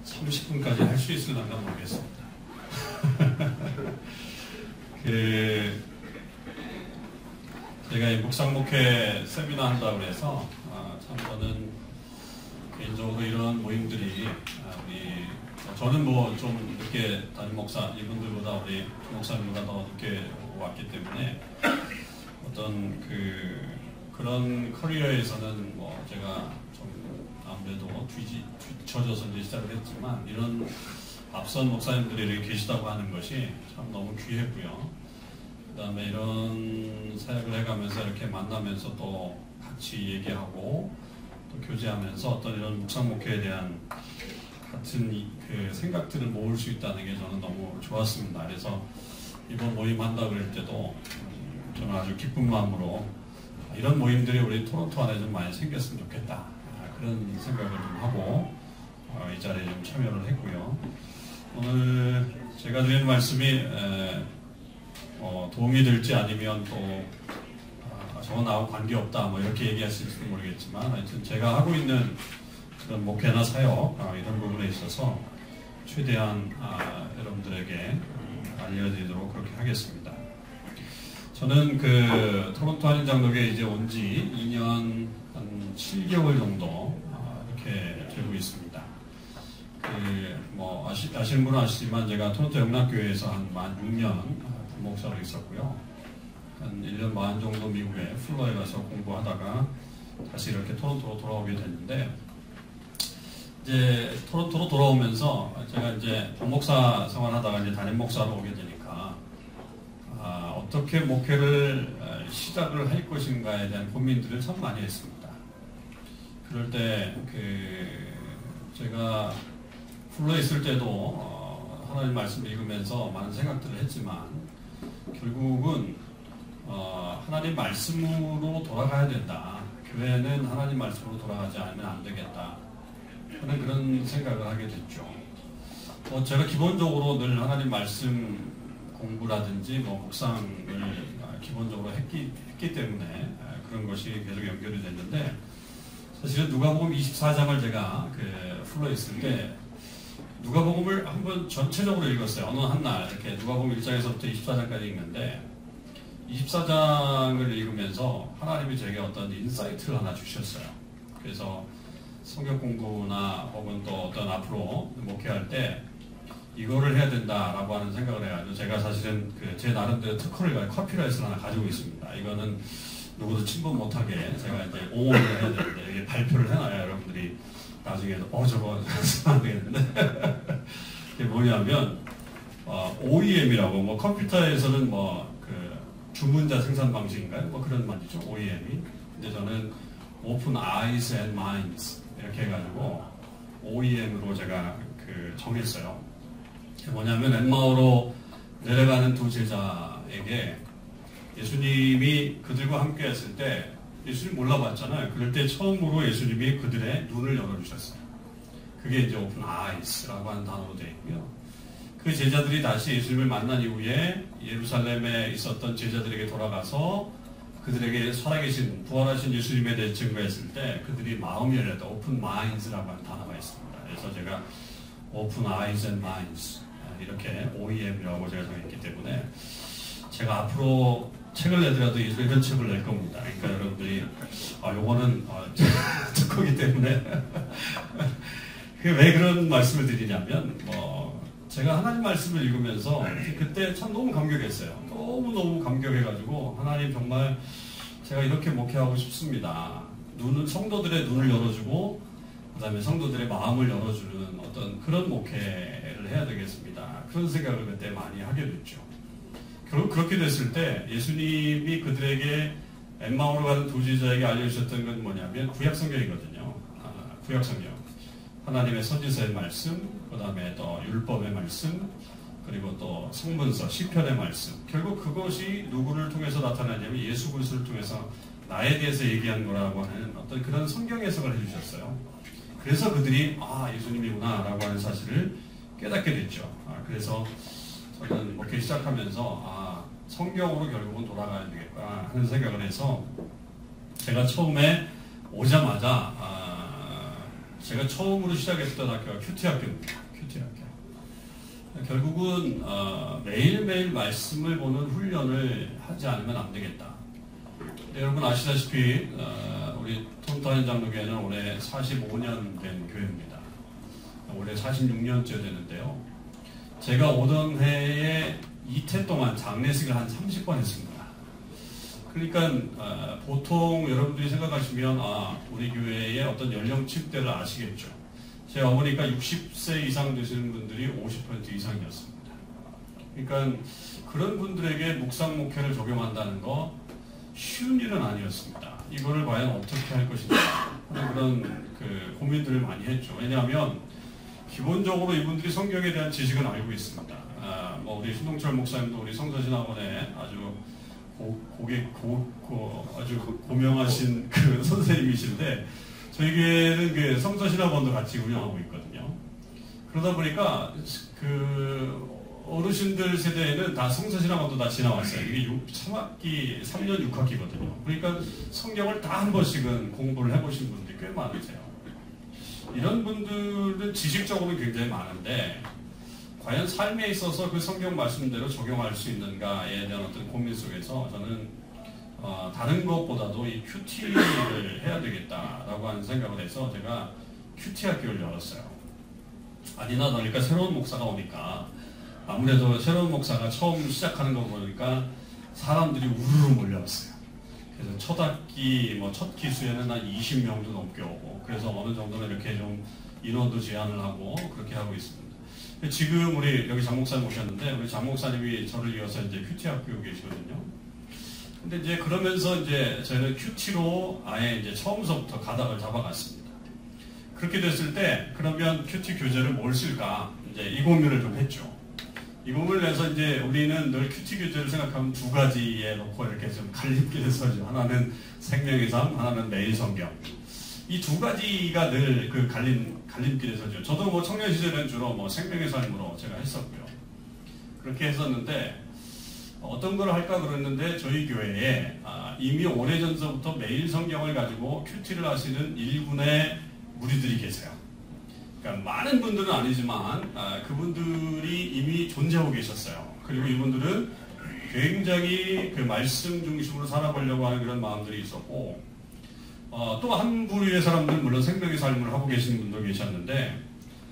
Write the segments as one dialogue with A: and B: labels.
A: 30분까지 할 수 있을런가 모르겠습니다. 제가 이 묵상목회 세미나 한다고 해서 참 저는 개인적으로 이런 모임들이 저는 뭐 좀 늦게 담임 목사 이분들보다 우리 목사님보다 더 늦게 왔기 때문에 어떤 그런 커리어에서는 뭐 제가 좀 아무래도 뒤쳐져서 이제 시작을 했지만 이런 앞선 목사님들이 이렇게 계시다고 하는 것이 참 너무 귀했고요. 그 다음에 이런 사역을 해가면서 이렇게 만나면서 또 같이 얘기하고 또 교제하면서 어떤 이런 묵상목회에 대한 같은 그 생각들을 모을 수 있다는 게 저는 너무 좋았습니다. 그래서 이번 모임 한다고 그럴 때도 저는 아주 기쁜 마음으로 이런 모임들이 우리 토론토 안에 좀 많이 생겼으면 좋겠다. 그런 생각을 좀 하고 이 자리에 좀 참여를 했고요. 오늘 제가 드리는 말씀이 도움이 될지 아니면 또 저거 나하고 관계없다 뭐 이렇게 얘기하실지도 모르겠지만 하여튼 제가 하고 있는 그런 목회나 사역 이런 부분에 있어서 최대한 여러분들에게 알려드리도록 그렇게 하겠습니다. 저는 토론토 한인장로교에 이제 온 지 2년 한 7개월 정도 이렇게 되고 있습니다. 뭐 아시는 분은 아시지만 제가 토론토 영락교회에서 한 만 6년 부목사로 있었고요. 한 1년 반 정도 미국에 플로에 가서 공부하다가 다시 이렇게 토론토로 돌아오게 됐는데 이제 토론토로 돌아오면서 제가 이제 부목사 생활하다가 이제 담임 목사로 오게 되니까 어떻게 목회를 시작을 할 것인가에 대한 고민들을 참 많이 했습니다. 그럴 때 제가 플로에 있을 때도 하나님 말씀을 읽으면서 많은 생각들을 했지만 결국은 하나님 말씀으로 돌아가야 된다. 교회는 하나님 말씀으로 돌아가지 않으면 안 되겠다. 하는 그런 생각을 하게 됐죠. 제가 기본적으로 늘 하나님 말씀 공부라든지 묵상을 기본적으로 했기 때문에 그런 것이 계속 연결이 됐는데 사실은 누가복음 24장을 제가 플로에 있을 때 누가복음을 한번 전체적으로 읽었어요. 어느 한 날 이렇게 누가복음 1장에서부터 24장까지 읽는데 24장을 읽으면서 하나님이 제게 어떤 인사이트를 하나 주셨어요. 그래서 성경 공부나 혹은 또 어떤 앞으로 목회할 때 이거를 해야 된다라고 하는 생각을 해가지고 제가 사실은 제 나름대로 특허를 커피라이트를 하나 가지고 있습니다. 이거는 누구도 침범 못하게 제가 이제 옹호를 해야 되는데 이게 발표를 해놔야 여러분들이 나중에 저거 안 되겠는데 이게 뭐냐면 OEM이라고 뭐 컴퓨터에서는 주문자 생산 방식인가요? 그런 말이죠. OEM이. 근데 저는 Open Eyes and Minds 이렇게 해가지고 OEM으로 제가 정했어요. 뭐냐면 엠마오로 내려가는 두 제자에게 예수님이 그들과 함께 했을 때 예수님 몰라봤잖아요. 그럴 때 처음으로 예수님이 그들의 눈을 열어주셨어요. 그게 이제 Open Eyes라고 하는 단어로 되어 있고요. 그 제자들이 다시 예수님을 만난 이후에 예루살렘에 있었던 제자들에게 돌아가서 그들에게 살아계신 부활하신 예수님에 대해 증거했을 때 그들이 마음이 열렸다. Open Minds라고 하는 단어가 있습니다. 그래서 제가 Open Eyes and Minds 이렇게 OEM이라고 제가 정했기 때문에 제가 앞으로 책을 내더라도 이런 책을 낼 겁니다. 그러니까 여러분들이 요거는 특허기 때문에 왜 그런 말씀을 드리냐면 제가 하나님 말씀을 읽으면서 그때 참 너무 감격했어요. 너무너무 감격해가지고 하나님 정말 제가 이렇게 목회하고 싶습니다. 성도들의 눈을 열어주고 그 다음에 성도들의 마음을 열어주는 어떤 그런 목회를 해야 되겠습니다. 그런 생각을 그때 많이 하게 됐죠. 결국 그렇게 됐을 때 예수님이 그들에게 엠마오로 가는 두 제자에게 알려주셨던 건 뭐냐면 구약성경이거든요. 구약성경. 하나님의 선지서의 말씀, 그 다음에 또 율법의 말씀, 그리고 또 성문서, 시편의 말씀. 결국 그것이 누구를 통해서 나타나냐면 예수 그리스도를 통해서 나에 대해서 얘기한 거라고 하는 어떤 그런 성경 해석을 해주셨어요. 그래서 그들이 예수님이구나 라고 하는 사실을 깨닫게 됐죠. 그래서 저는 목회 시작하면서 성경으로 결국은 돌아가야 되겠다 하는 생각을 해서 제가 처음에 오자마자 제가 처음으로 시작했던 학교가 큐티 학교입니다. 큐티 학교. 결국은 매일매일 말씀을 보는 훈련을 하지 않으면 안 되겠다. 여러분 아시다시피 우리 톰타인 장로교회는 올해 45년 된 교회입니다. 올해 46년째 되는데요. 제가 오던 해에 이태 동안 장례식을 한 30번 했습니다. 그러니까 보통 여러분들이 생각하시면 우리 교회의 어떤 연령층대를 아시겠죠. 제 어머니가 60세 이상 되시는 분들이 50% 이상이었습니다. 그러니까 그런 분들에게 묵상 목회를 적용한다는 거 쉬운 일은 아니었습니다. 이거를 과연 어떻게 할 것인가 그런 고민들을 많이 했죠. 왜냐하면 기본적으로 이분들이 성경에 대한 지식은 알고 있습니다. 우리 신동철 목사님도 우리 성서신학원에 아주 아주 고명하신 그 선생님이신데 저희 교회는 그 성서신학원도 같이 운영하고 있거든요. 그러다 보니까 어르신들 세대에는 다 성서신학원도 다 지나왔어요. 이게 3년 6학기거든요. 그러니까 성경을 다 한 번씩은 공부를 해보신 분들이 꽤 많으세요. 이런 분들은 지식적으로는 굉장히 많은데 과연 삶에 있어서 그 성경 말씀대로 적용할 수 있는가에 대한 어떤 고민 속에서 저는 다른 것보다도 이 큐티를 해야 되겠다라고 하는 생각을 해서 제가 큐티 학교를 열었어요. 아니나 다를까 새로운 목사가 오니까 아무래도 새로운 목사가 처음 시작하는 거 보니까 사람들이 우르르 몰려왔어요. 그래서 첫 학기, 첫 기수에는 한 20명도 넘게 오고, 그래서 어느 정도는 이렇게 좀 인원도 제한을 하고, 그렇게 하고 있습니다. 지금 우리 여기 장 목사님 오셨는데, 우리 장 목사님이 저를 이어서 이제 큐티 학교 계시거든요. 근데 이제 그러면서 이제 저희는 큐티로 아예 이제 처음서부터 가닥을 잡아갔습니다. 그렇게 됐을 때, 그러면 큐티 교재를 뭘 쓸까? 이제 이 고민을 좀 했죠. 이 부분을 내서 이제 우리는 늘 큐티 교재를 생각하면 두 가지에 놓고 이렇게 좀 갈림길을 서죠. 하나는 생명의 삶, 하나는 매일 성경. 이 두 가지가 늘 그 갈림길에 서죠. 저도 청년 시절에는 주로 생명의 삶으로 제가 했었고요. 그렇게 했었는데 어떤 걸 할까 그랬는데 저희 교회에 이미 오래전서부터 매일 성경을 가지고 큐티를 하시는 일군의 무리들이 계세요. 그러니까 많은 분들은 아니지만 그분들이 이미 존재하고 계셨어요. 그리고 이분들은 굉장히 그 말씀 중심으로 살아보려고 하는 그런 마음들이 있었고 또 한 부류의 사람들은 물론 생명의 삶을 하고 계시는 분도 계셨는데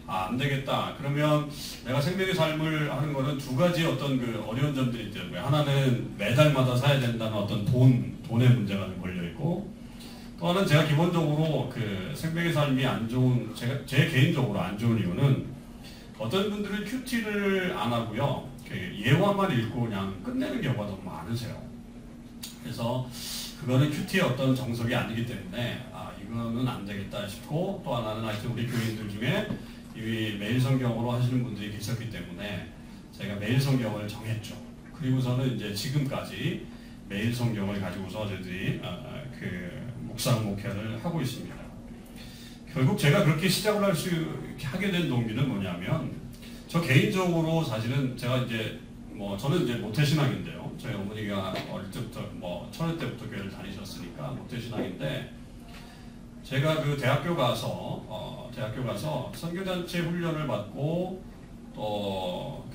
A: 안 되겠다. 그러면 내가 생명의 삶을 하는 거는 두 가지 어떤 그 어려운 점들이 있더라고요. 하나는 매달마다 사야 된다는 어떤 돈의 문제가 걸려있고 또 하나는 제가 기본적으로 그 생명의 삶이 안 좋은, 제 개인적으로 안 좋은 이유는 어떤 분들은 큐티를 안 하고요. 예화만 읽고 그냥 끝내는 경우가 너무 많으세요. 그래서 그거는 큐티의 어떤 정석이 아니기 때문에 이거는 안 되겠다 싶고 또 하나는 하여튼 우리 교인들 중에 이 매일 성경으로 하시는 분들이 계셨기 때문에 제가 매일 성경을 정했죠. 그리고서는 이제 지금까지 매일 성경을 가지고서 저희들이 묵상 목회를 하고 있습니다. 결국 제가 그렇게 시작을 하게 된 동기는 뭐냐면 저 개인적으로 사실은 제가 이제 저는 이제 모태신앙인데요. 저희 어머니가 어릴 때부터 초년 때부터 교회를 다니셨으니까 모태신앙인데 제가 그 대학교 가서 선교단체 훈련을 받고 또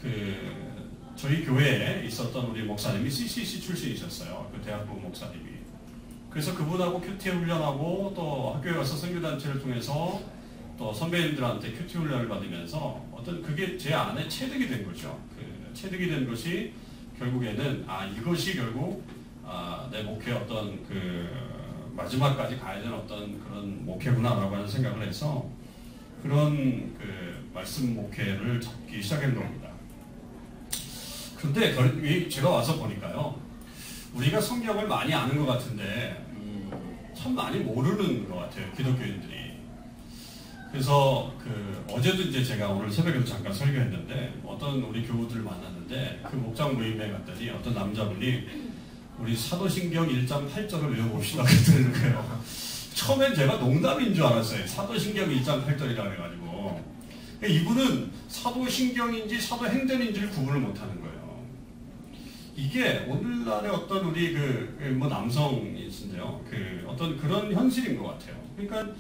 A: 저희 교회에 있었던 우리 목사님이 CCC 출신이셨어요. 그 대학부 목사님이. 그래서 그분하고 큐티 훈련하고 또 학교에 가서 선교단체를 통해서 또 선배님들한테 큐티 훈련을 받으면서 어떤 그게 제 안에 체득이 된 거죠. 체득이 된 것이 결국에는 이것이 결국 내 목회 어떤 마지막까지 가야 되는 어떤 그런 목회구나라고 하는 생각을 해서 그런 말씀 목회를 잡기 시작한 겁니다. 근데 제가 와서 보니까요. 우리가 성경을 많이 아는 것 같은데 참 많이 모르는 것 같아요. 기독교인들이. 그래서 어제도 이제 제가 오늘 새벽에도 잠깐 설교했는데 어떤 우리 교우들을 만났는데 그 목장 모임에 갔더니 어떤 남자분이 우리 사도신경 1장 8절을 외워봅시다 그러는 거예요. 처음엔 제가 농담인 줄 알았어요. 사도신경 1장 8절이라 해가지고 이분은 사도신경인지 사도행전인지를 구분을 못하는 거예요. 이게 오늘날의 어떤 우리 남성이신데요. 어떤 그런 현실인 것 같아요. 그러니까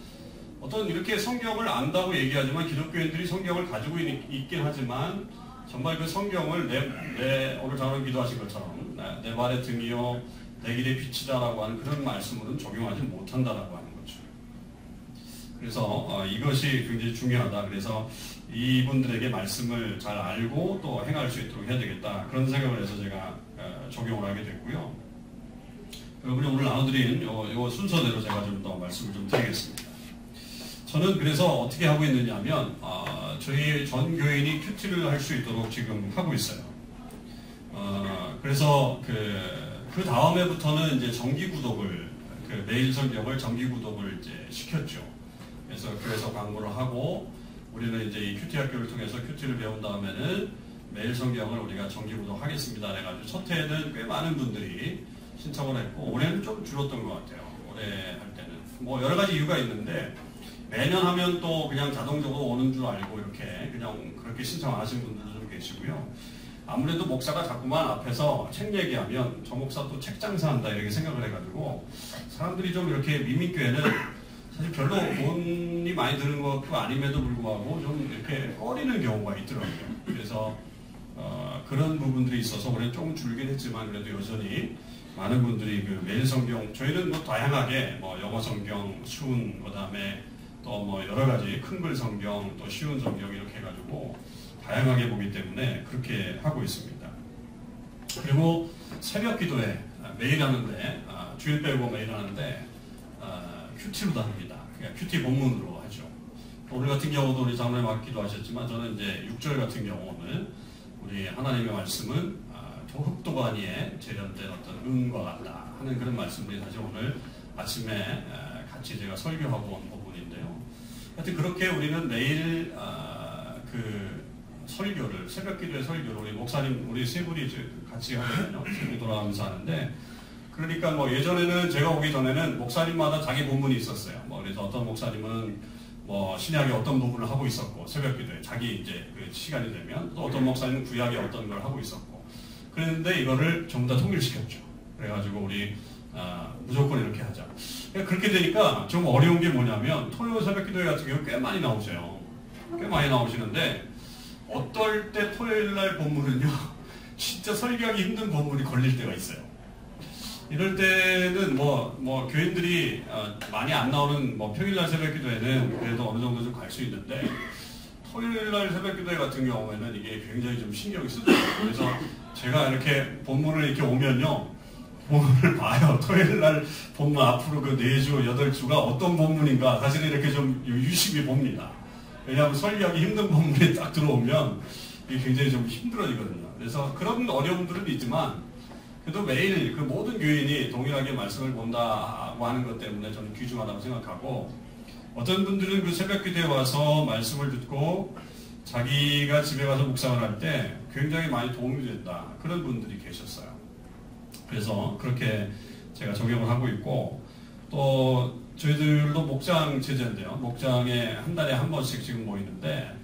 A: 어떤 이렇게 성경을 안다고 얘기하지만 기독교인들이 성경을 가지고 있긴 하지만 정말 그 성경을 오늘 장로님 기도하신 것처럼 내 발의 등이요 내 길의 빛이다라고 하는 그런 말씀으로는 적용하지 못한다라고 하는 거죠. 그래서 이것이 굉장히 중요하다. 그래서 이분들에게 말씀을 잘 알고 또 행할 수 있도록 해야 되겠다. 그런 생각을 해서 제가 적용을 하게 됐고요. 여러분이 오늘 나눠드린 요 순서대로 제가 좀 더 말씀을 좀 드리겠습니다. 저는 그래서 어떻게 하고 있느냐 하면 저희 전 교인이 큐티를 할 수 있도록 지금 하고 있어요. 그래서 그 다음에부터는 이제 정기 구독을 매일 성경을 정기 구독을 이제 시켰죠. 그래서 교회에서 광고를 하고 우리는 이제 이 큐티 학교를 통해서 큐티를 배운 다음에는 매일 성경을 우리가 정기 구독하겠습니다. 그래가지고 첫 해에는 꽤 많은 분들이 신청을 했고 올해는 좀 줄었던 것 같아요. 올해 할 때는 뭐 여러 가지 이유가 있는데 매년 하면 또 그냥 자동적으로 오는 줄 알고 이렇게 그냥 그렇게 신청하신 분들도 좀 계시고요. 아무래도 목사가 자꾸만 앞에서 책 얘기하면 저 목사 또 책 장사한다 이렇게 생각을 해가지고 사람들이 좀 이렇게 미민교회는 사실 별로 돈이 많이 드는 것도 아님에도 불구하고 좀 이렇게 꺼리는 경우가 있더라고요. 그래서 그런 부분들이 있어서 올해 조금 줄긴 했지만 그래도 여전히 많은 분들이 그 매일 성경 저희는 뭐 다양하게 뭐 영어 성경 쉬운 그다음에 또 뭐 여러 가지 큰 글 성경 또 쉬운 성경 이렇게 해가지고 다양하게 보기 때문에 그렇게 하고 있습니다. 그리고 새벽 기도회 매일 하는데 주일 빼고 매일 하는데 큐티로도 합니다. 그러니까 큐티 본문으로 하죠. 오늘 같은 경우도 우리 장로님 기도하셨지만 저는 이제 6절 같은 경우는 우리 하나님의 말씀은 흑도가니에 재련된 어떤 은과 같다 하는 그런 말씀들이 사실 오늘 아침에 같이 제가 설교하고 온 부분인데요. 하여튼 그렇게 우리는 매일 그 설교를 새벽 기도의 설교를 우리 목사님 우리 세 분이 같이 하거든요. 세 분이 돌아가면서 하는데 그러니까 뭐 예전에는 제가 오기 전에는 목사님마다 자기 본문이 있었어요. 뭐 그래서 어떤 목사님은 뭐 신약의 어떤 부분을 하고 있었고 새벽 기도에 자기 이제 그 시간이 되면 또 어떤 목사님은 구약의 어떤 걸 하고 있었고 그랬는데 이거를 전부 다 통일시켰죠. 그래가지고 우리 무조건 이렇게 하자. 그러니까 그렇게 되니까 좀 어려운 게 뭐냐면 토요일 새벽 기도회 같은 경우 꽤 많이 나오세요. 꽤 많이 나오시는데 어떨 때 토요일 날 본문은요 진짜 설교하기 힘든 본문이 걸릴 때가 있어요. 이럴 때는 뭐 교인들이 많이 안 나오는 뭐 평일날 새벽 기도회는 그래도 어느 정도 좀 갈 수 있는데 토요일날 새벽 기도회 같은 경우에는 이게 굉장히 좀 신경이 쓰더라고요. 그래서 제가 이렇게 본문을 이렇게 오면요 본문을 봐요. 토요일날 본문 앞으로 그 4주, 8주가 어떤 본문인가 사실은 이렇게 좀 유심히 봅니다. 왜냐하면 설교하기 힘든 본문이 딱 들어오면 이게 굉장히 좀 힘들어지거든요. 그래서 그런 어려움들은 있지만 그래도 매일 그 모든 교인이 동일하게 말씀을 본다고 하는 것 때문에 저는 귀중하다고 생각하고 어떤 분들은 그 새벽 기도에 와서 말씀을 듣고 자기가 집에 가서 묵상을 할 때 굉장히 많이 도움이 된다. 그런 분들이 계셨어요. 그래서 그렇게 제가 적용을 하고 있고 또 저희들도 목장 체제인데요. 목장에 한 달에 한 번씩 지금 모이는데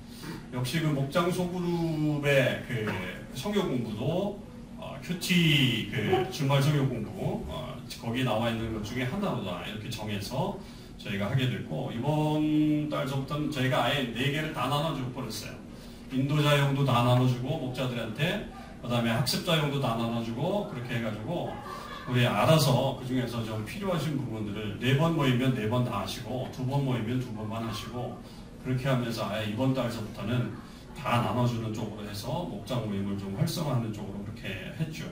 A: 역시 그 목장 소그룹의 그 성경 공부도 큐티 그 주말 성경 공부 거기에 나와 있는 것 중에 하나로다 이렇게 정해서 저희가 하게 됐고 이번 달서부터는 저희가 아예 4개를 다 나눠주고 버렸어요. 인도자용도 다 나눠주고 목자들한테 그 다음에 학습자용도 다 나눠주고 그렇게 해가지고 우리 알아서 그 중에서 좀 필요하신 부분들을 4번 모이면 4번 다 하시고 2번 모이면 2번만 하시고 그렇게 하면서 아예 이번 달서부터는 다 나눠주는 쪽으로 해서 목장 모임을 좀 활성화하는 쪽으로 그렇게 했죠.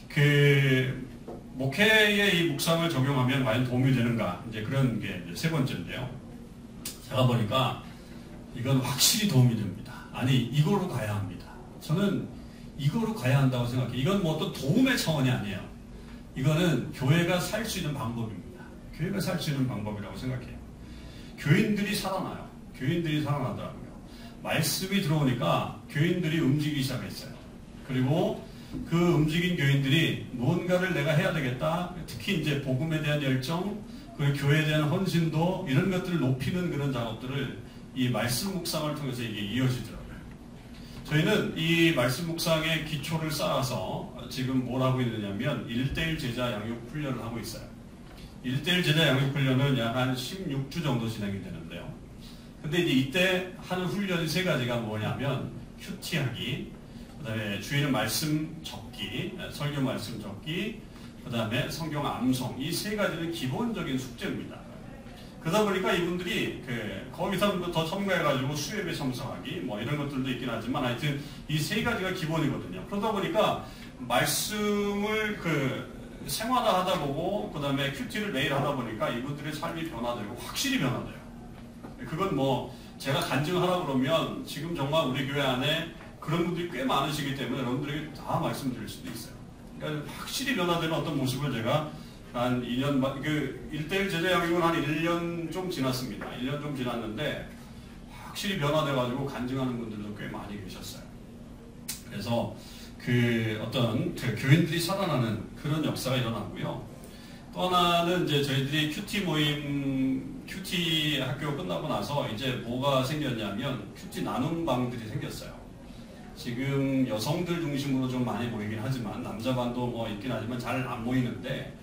A: 그 목회의 이 묵상을 적용하면 과연 도움이 되는가 이제 그런 게 세 번째인데요. 제가 보니까 이건 확실히 도움이 됩니다. 아니 이거로 가야 합니다. 저는 이거로 가야 한다고 생각해요. 이건 뭐 또 도움의 차원이 아니에요. 이거는 교회가 살 수 있는 방법입니다. 교회가 살 수 있는 방법이라고 생각해요. 교인들이 살아나요. 교인들이 살아나더라고요. 말씀이 들어오니까 교인들이 움직이기 시작했어요. 그리고 그 움직인 교인들이 무언가를 내가 해야 되겠다. 특히 이제 복음에 대한 열정, 그 교회에 대한 헌신도 이런 것들을 높이는 그런 작업들을 이 말씀 묵상을 통해서 이게 이어지더라고요. 저희는 이 말씀 묵상의 기초를 쌓아서 지금 뭘 하고 있느냐면 1:1 제자 양육 훈련을 하고 있어요. 1대1 제자 양육 훈련은 약 한 16주 정도 진행이 되는데요. 근데 이제 이때 하는 훈련이 세 가지가 뭐냐면 큐티하기, 그 다음에 주일은 말씀 적기, 설교 말씀 적기, 그 다음에 성경 암송, 이 세 가지는 기본적인 숙제입니다. 그러다 보니까 이분들이 거기서 더 첨가해가지고 수협에 참석하기 뭐 이런 것들도 있긴 하지만 하여튼 이 세 가지가 기본이거든요. 그러다 보니까 말씀을 생활화하다 보고 그 다음에 큐티를 매일 하다 보니까 이분들의 삶이 변화되고 확실히 변화돼요. 그건 뭐 제가 간증하라 그러면 지금 정말 우리 교회 안에 그런 분들이 꽤 많으시기 때문에 여러분들에게 다 말씀드릴 수도 있어요. 그러니까 확실히 변화되는 어떤 모습을 제가 한 2년, 1대1 제자 양육은 한 1년 좀 지났습니다. 1년 좀 지났는데 확실히 변화돼가지고 간증하는 분들도 꽤 많이 계셨어요. 그래서 어떤 교인들이 살아나는 그런 역사가 일어나고요. 또 하나는 이제 저희들이 큐티 학교 끝나고 나서 이제 뭐가 생겼냐면 큐티 나눔방들이 생겼어요. 지금 여성들 중심으로 좀 많이 모이긴 하지만 남자반도 뭐 있긴 하지만 잘 안 모이는데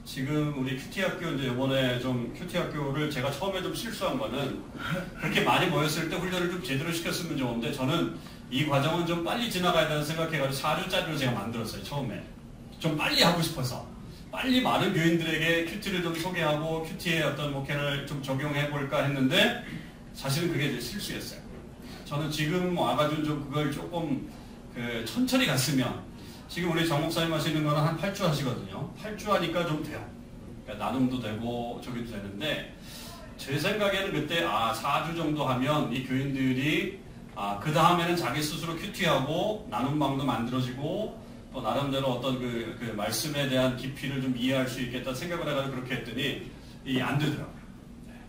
A: 지금 우리 큐티 학교 이제 이번에 좀 큐티 학교를 제가 처음에 좀 실수한 거는 그렇게 많이 모였을 때 훈련을 좀 제대로 시켰으면 좋은데 저는 이 과정은 좀 빨리 지나가야 된다고 생각해가지고 4주짜리로 제가 만들었어요. 처음에 좀 빨리 하고 싶어서 빨리 많은 교인들에게 큐티를 좀 소개하고 큐티의 어떤 목회를 좀 적용해 볼까 했는데 사실은 그게 이제 실수였어요. 저는 지금 와가지고 좀 그걸 조금 천천히 갔으면 지금 우리 정 목사님 하시는 거는 한 8주 하시거든요. 8주 하니까 좀 돼요. 그러니까 나눔도 되고 저기도 되는데 제 생각에는 그때 4주 정도 하면 이 교인들이 그 다음에는 자기 스스로 큐티하고 나눔방도 만들어지고 또 나름대로 어떤 그 말씀에 대한 깊이를 좀 이해할 수 있겠다 생각을 해가지고 그렇게 했더니 이게 안 되더라고요.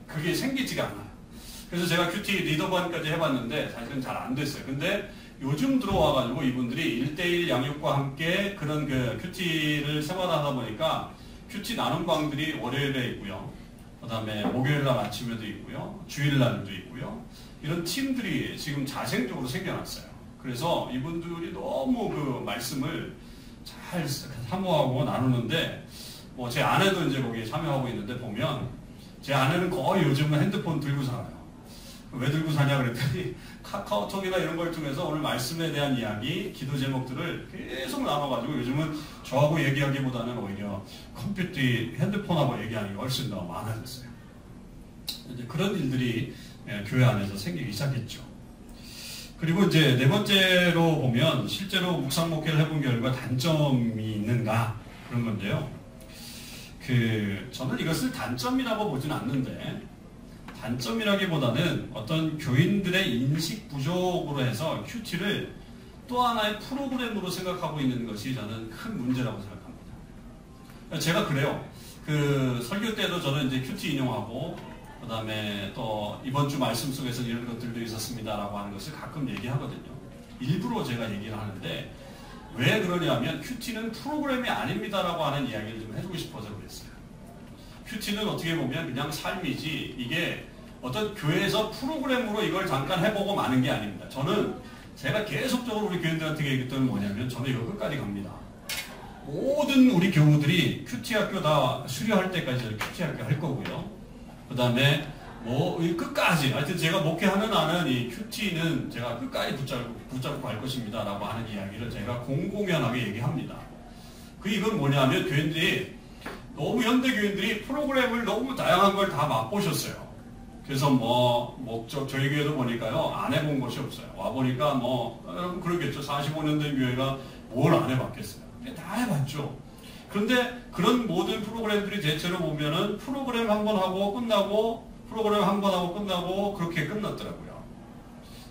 A: 그게 생기지가 않아요. 그래서 제가 큐티 리더반까지 해봤는데 사실은 잘 안 됐어요. 근데 요즘 들어와가지고 이분들이 1대1 양육과 함께 그런 큐티를 생활하다 보니까 큐티 나눔방들이 월요일에 있고요. 그 다음에 목요일날 아침에도 있고요. 주일날도 있고요. 이런 팀들이 지금 자생적으로 생겨났어요. 그래서 이분들이 너무 그 말씀을 잘 사모하고 나누는데 뭐 제 아내도 이제 거기에 참여하고 있는데 보면 제 아내는 거의 요즘은 핸드폰 들고 살아요. 왜 들고 사냐 그랬더니 카카오톡이나 이런 걸 통해서 오늘 말씀에 대한 이야기, 기도 제목들을 계속 나눠가지고 요즘은 저하고 얘기하기보다는 오히려 컴퓨터, 핸드폰하고 얘기하는 게 훨씬 더 많아졌어요. 이제 그런 일들이 교회 안에서 생기기 시작했죠. 그리고 이제 네 번째로 보면 실제로 묵상 목회를 해본 결과 단점이 있는가 그런 건데요. 저는 이것을 단점이라고 보진 않는데 단점이라기보다는 어떤 교인들의 인식 부족으로 해서 큐티를 또 하나의 프로그램으로 생각하고 있는 것이 저는 큰 문제라고 생각합니다. 제가 그래요. 설교 때도 저는 이제 큐티 인용하고 그 다음에 또 이번 주 말씀 속에서 이런 것들도 있었습니다라고 하는 것을 가끔 얘기하거든요. 일부러 제가 얘기를 하는데 왜 그러냐면 큐티는 프로그램이 아닙니다라고 하는 이야기를 좀 해주고 싶어서 그랬어요. 큐티는 어떻게 보면 그냥 삶이지 이게 어떤 교회에서 프로그램으로 이걸 잠깐 해보고 마는 게 아닙니다. 저는 제가 계속적으로 우리 교인들한테 얘기했던 뭐냐면 저는 이거 끝까지 갑니다. 모든 우리 교우들이 큐티 학교 다 수료할 때까지 큐티 학교 할 거고요. 그 다음에 끝까지 하여튼 제가 목회하는 한은 이 큐티는 제가 끝까지 붙잡고 갈 것입니다 라고 하는 이야기를 제가 공공연하게 얘기합니다. 이건 뭐냐면 교인들이 너무 현대 교인들이 프로그램을 너무 다양한 걸 다 맛보셨어요. 그래서 저희 교회도 보니까요, 안 해본 것이 없어요. 와보니까 여러분 그러겠죠. 45년 된 교회가 뭘 안 해봤겠어요. 다 해봤죠. 그런데 그런 모든 프로그램들이 대체로 보면은 프로그램 한 번 하고 끝나고, 프로그램 한 번 하고 끝나고, 그렇게 끝났더라고요.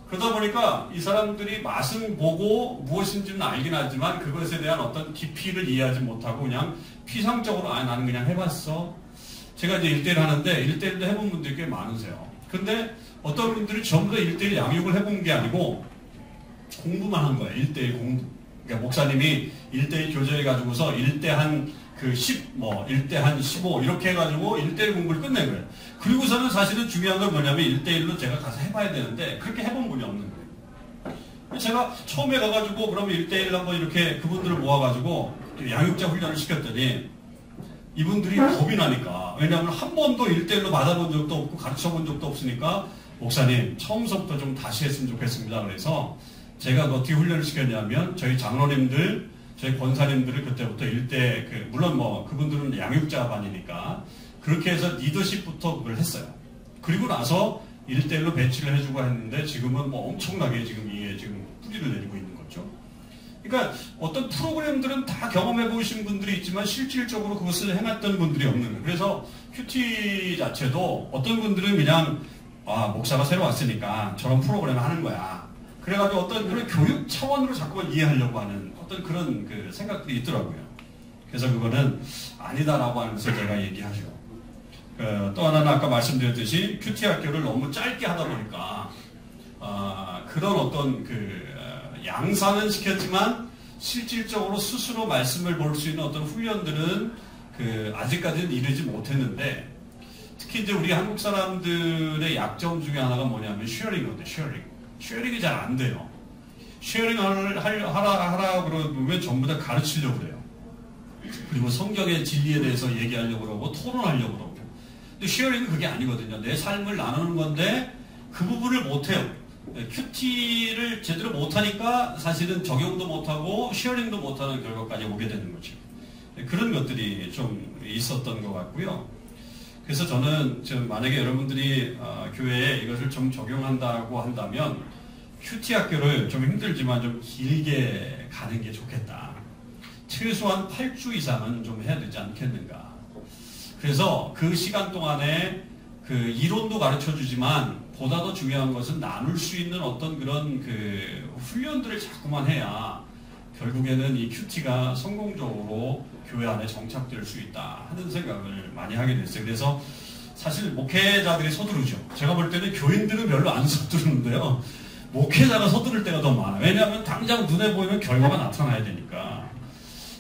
A: 그러다 보니까 이 사람들이 맛은 보고 무엇인지는 알긴 하지만 그것에 대한 어떤 깊이를 이해하지 못하고 그냥 피상적으로 나는 그냥 해봤어. 제가 이제 1대1 하는데 1대1도 해본 분들이 꽤 많으세요. 근데 어떤 분들이 전부 다 1대1 양육을 해본 게 아니고 공부만 한 거예요. 1대1 공부. 그러니까 목사님이 1대1 교제해가지고서 1대 한 10, 1대 한 15 이렇게 해가지고 1대1 공부를 끝낸 거예요. 그리고서는 사실은 중요한 건 뭐냐면 1대1로 제가 가서 해봐야 되는데 그렇게 해본 분이 없는 거예요. 제가 처음에 가가지고 그러면 1대1 한번 이렇게 그분들을 모아가지고 양육자 훈련을 시켰더니 이분들이 겁이 나니까. 왜냐하면 한 번도 1대1로 받아본 적도 없고 가르쳐 본 적도 없으니까 목사님 처음부터 좀 다시 했으면 좋겠습니다. 그래서 제가 어떻게 훈련을 시켰냐면 저희 장로님들, 저희 권사님들을 그때부터 물론 뭐 그분들은 양육자반이니까 그렇게 해서 리더십부터 그걸 했어요. 그리고 나서 1대1로 배치를 해주고 했는데 지금은 뭐 엄청나게 지금 이게 지금 뿌리를 내리고 있는 거죠. 그러니까 어떤 프로그램들은 다 경험해 보신 분들이 있지만 실질적으로 그것을 행했던 분들이 없는 거예요. 그래서 큐티 자체도 어떤 분들은 그냥 목사가 새로 왔으니까 저런 프로그램을 하는 거야. 그래가지고 어떤 그런 교육 차원으로 자꾸만 이해하려고 하는 어떤 그런 그 생각들이 있더라고요. 그래서 그거는 아니다라고 하면서 제가 얘기하죠. 또 하나는 아까 말씀드렸듯이 큐티 학교를 너무 짧게 하다 보니까 그런 어떤 양산은 시켰지만 실질적으로 스스로 말씀을 볼 수 있는 어떤 훈련들은 아직까지는 이르지 못했는데 특히 이제 우리 한국 사람들의 약점 중에 하나가 뭐냐면 쉐어링이거든요. 쉐어링이 잘 안 돼요. 쉐어링 하라 그러면 전부 다 가르치려고 그래요. 그리고 성경의 진리에 대해서 얘기하려고 그러고 토론하려고 그러고. 근데 쉐어링은 그게 아니거든요. 내 삶을 나누는 건데 그 부분을 못해요. 큐티를 제대로 못하니까 사실은 적용도 못하고 쉐어링도 못하는 결과까지 오게 되는 거죠. 그런 것들이 좀 있었던 것 같고요. 그래서 저는 지금 만약에 여러분들이 교회에 이것을 좀 적용한다고 한다면 큐티 학교를 좀 힘들지만 좀 길게 가는 게 좋겠다. 최소한 8주 이상은 좀 해야 되지 않겠는가. 그래서 그 시간 동안에 이론도 가르쳐 주지만 보다 더 중요한 것은 나눌 수 있는 어떤 그런 훈련들을 자꾸만 해야 결국에는 이 큐티가 성공적으로 교회 안에 정착될 수 있다 하는 생각을 많이 하게 됐어요. 그래서 사실 목회자들이 서두르죠. 제가 볼 때는 교인들은 별로 안 서두르는데요. 목회자가 서두를 때가 더 많아요. 왜냐하면 당장 눈에 보이면 결과가 나타나야 되니까.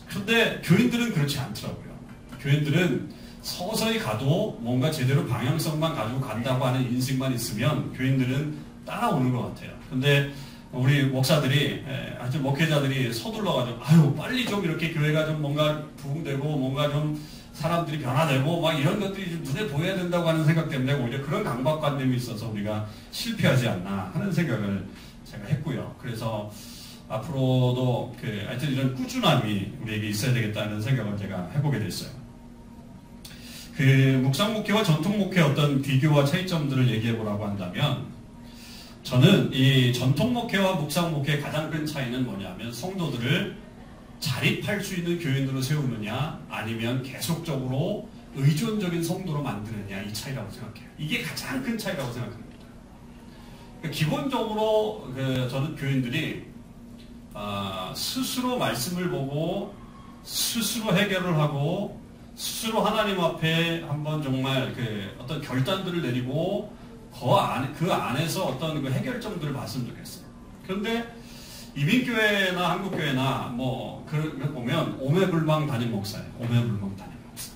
A: 그런데 교인들은 그렇지 않더라고요. 교인들은 서서히 가도 뭔가 제대로 방향성만 가지고 간다고 하는 인식만 있으면 교인들은 따라오는 것 같아요. 근데 우리 목사들이, 하여튼 목회자들이 서둘러가지고, 빨리 좀 이렇게 교회가 좀 뭔가 부흥되고, 뭔가 좀 사람들이 변화되고, 막 이런 것들이 좀 눈에 보여야 된다고 하는 생각 때문에 오히려 그런 강박관념이 있어서 우리가 실패하지 않나 하는 생각을 제가 했고요. 그래서 앞으로도 하여튼 이런 꾸준함이 우리에게 있어야 되겠다는 생각을 제가 해보게 됐어요. 묵상 목회와 전통 목회의 어떤 비교와 차이점들을 얘기해 보라고 한다면, 저는 이 전통 목회와 묵상 목회의 가장 큰 차이는 뭐냐면 성도들을 자립할 수 있는 교인으로 세우느냐 아니면 계속적으로 의존적인 성도로 만드느냐 이 차이라고 생각해요. 이게 가장 큰 차이라고 생각합니다. 기본적으로 저는 교인들이 스스로 말씀을 보고 스스로 해결을 하고 스스로 하나님 앞에 한번 정말 어떤 결단들을 내리고 그 안에서 어떤 해결점들을 봤으면 좋겠어요. 그런데 이민교회나 한국교회나 보면 오매불망 담임 목사예요. 오매불망 담임 목사.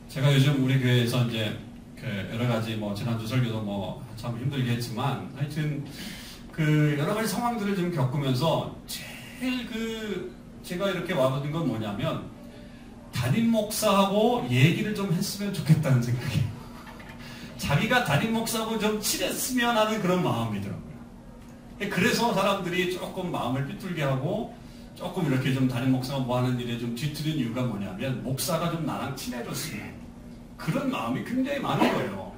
A: 제가 요즘 우리 교회에서 이제 여러 가지 지난주 설교도 참 힘들게 했지만 하여튼 여러 가지 상황들을 좀 겪으면서 제일 제가 이렇게 와보는 건 뭐냐면 담임 목사하고 얘기를 좀 했으면 좋겠다는 생각이에요. 자기가 담임 목사하고 좀 친했으면 하는 그런 마음이더라고요. 그래서 사람들이 조금 마음을 삐뚤게 하고 조금 이렇게 좀 담임 목사가 하는 일에 좀 뒤틀린 이유가 뭐냐면 목사가 좀 나랑 친해졌으면 그런 마음이 굉장히 많은 거예요.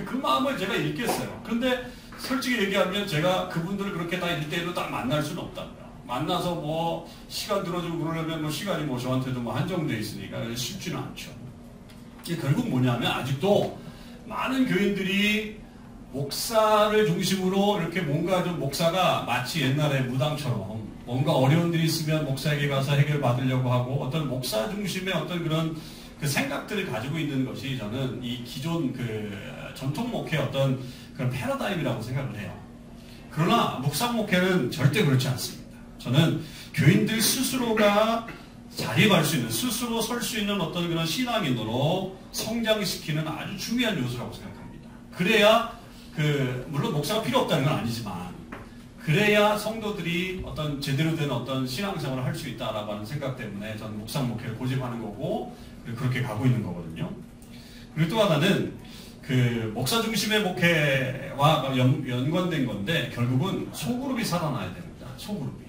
A: 그 마음을 제가 읽겠어요. 그런데 솔직히 얘기하면 제가 그분들을 그렇게 다 1대1로 딱 만날 수는 없다고요. 만나서 시간 들어주고 그러려면 시간이 저한테도 한정되어 있으니까 쉽지는 않죠. 이게 결국 뭐냐면 아직도 많은 교인들이 목사를 중심으로 이렇게 뭔가 좀 목사가 마치 옛날에 무당처럼 뭔가 어려운 일이 있으면 목사에게 가서 해결받으려고 하고 어떤 목사 중심의 어떤 그런 생각들을 가지고 있는 것이 저는 이 기존 전통 목회의 어떤 그런 패러다임이라고 생각을 해요. 그러나 묵상 목회는 절대 그렇지 않습니다. 저는 교인들 스스로가 자립할 수 있는, 스스로 설 수 있는 어떤 그런 신앙인으로 성장시키는 아주 중요한 요소라고 생각합니다. 그래야 물론 목사가 필요 없다는 건 아니지만 그래야 성도들이 어떤 제대로 된 어떤 신앙생활을 할 수 있다라고 하는 생각 때문에 저는 묵상 목회를 고집하는 거고 그렇게 가고 있는 거거든요. 그리고 또 하나는 그 목사 중심의 목회와 연관된 건데 결국은 소그룹이 살아나야 됩니다. 소그룹이.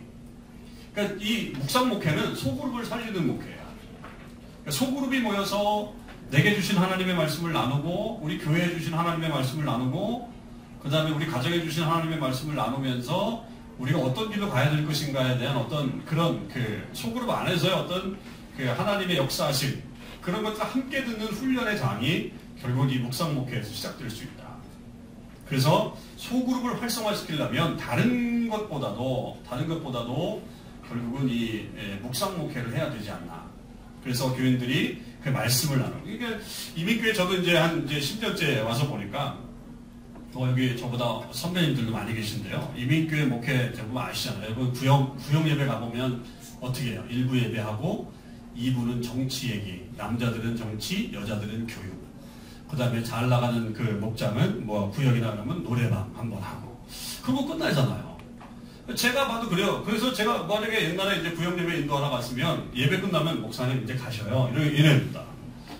A: 그러니까 이 묵상 목회는 소그룹을 살리는 목회야. 그러니까 소그룹이 모여서 내게 주신 하나님의 말씀을 나누고 우리 교회에 주신 하나님의 말씀을 나누고 그 다음에 우리 가정에 주신 하나님의 말씀을 나누면서 우리가 어떤 길로 가야 될 것인가에 대한 어떤 그런 그 소그룹 안에서의 어떤 그 하나님의 역사하심 그런 것과 함께 듣는 훈련의 장이 결국 이 묵상 목회에서 시작될 수 있다. 그래서 소그룹을 활성화시키려면 다른 것보다도 결국은 이 묵상 목회를 해야 되지 않나. 그래서 교인들이 그 말씀을 나누고 이게 이민교회 저도 이제 한 10년째 와서 보니까 여기 저보다 선배님들도 많이 계신데요. 이민교회 목회 대부분 아시잖아요. 여러분 구역 예배 가보면 어떻게 해요? 1부 예배하고 2부는 정치 얘기, 남자들은 정치, 여자들은 교육. 그 다음에 잘 나가는 그 목장은 뭐 구역이나 그러면 노래방 한번 하고. 그거 끝나잖아요. 제가 봐도 그래요. 그래서 제가 만약에 옛날에 이제 구역 예배 인도하러 갔으면 예배 끝나면 목사님 이제 가셔요. 이래입니다.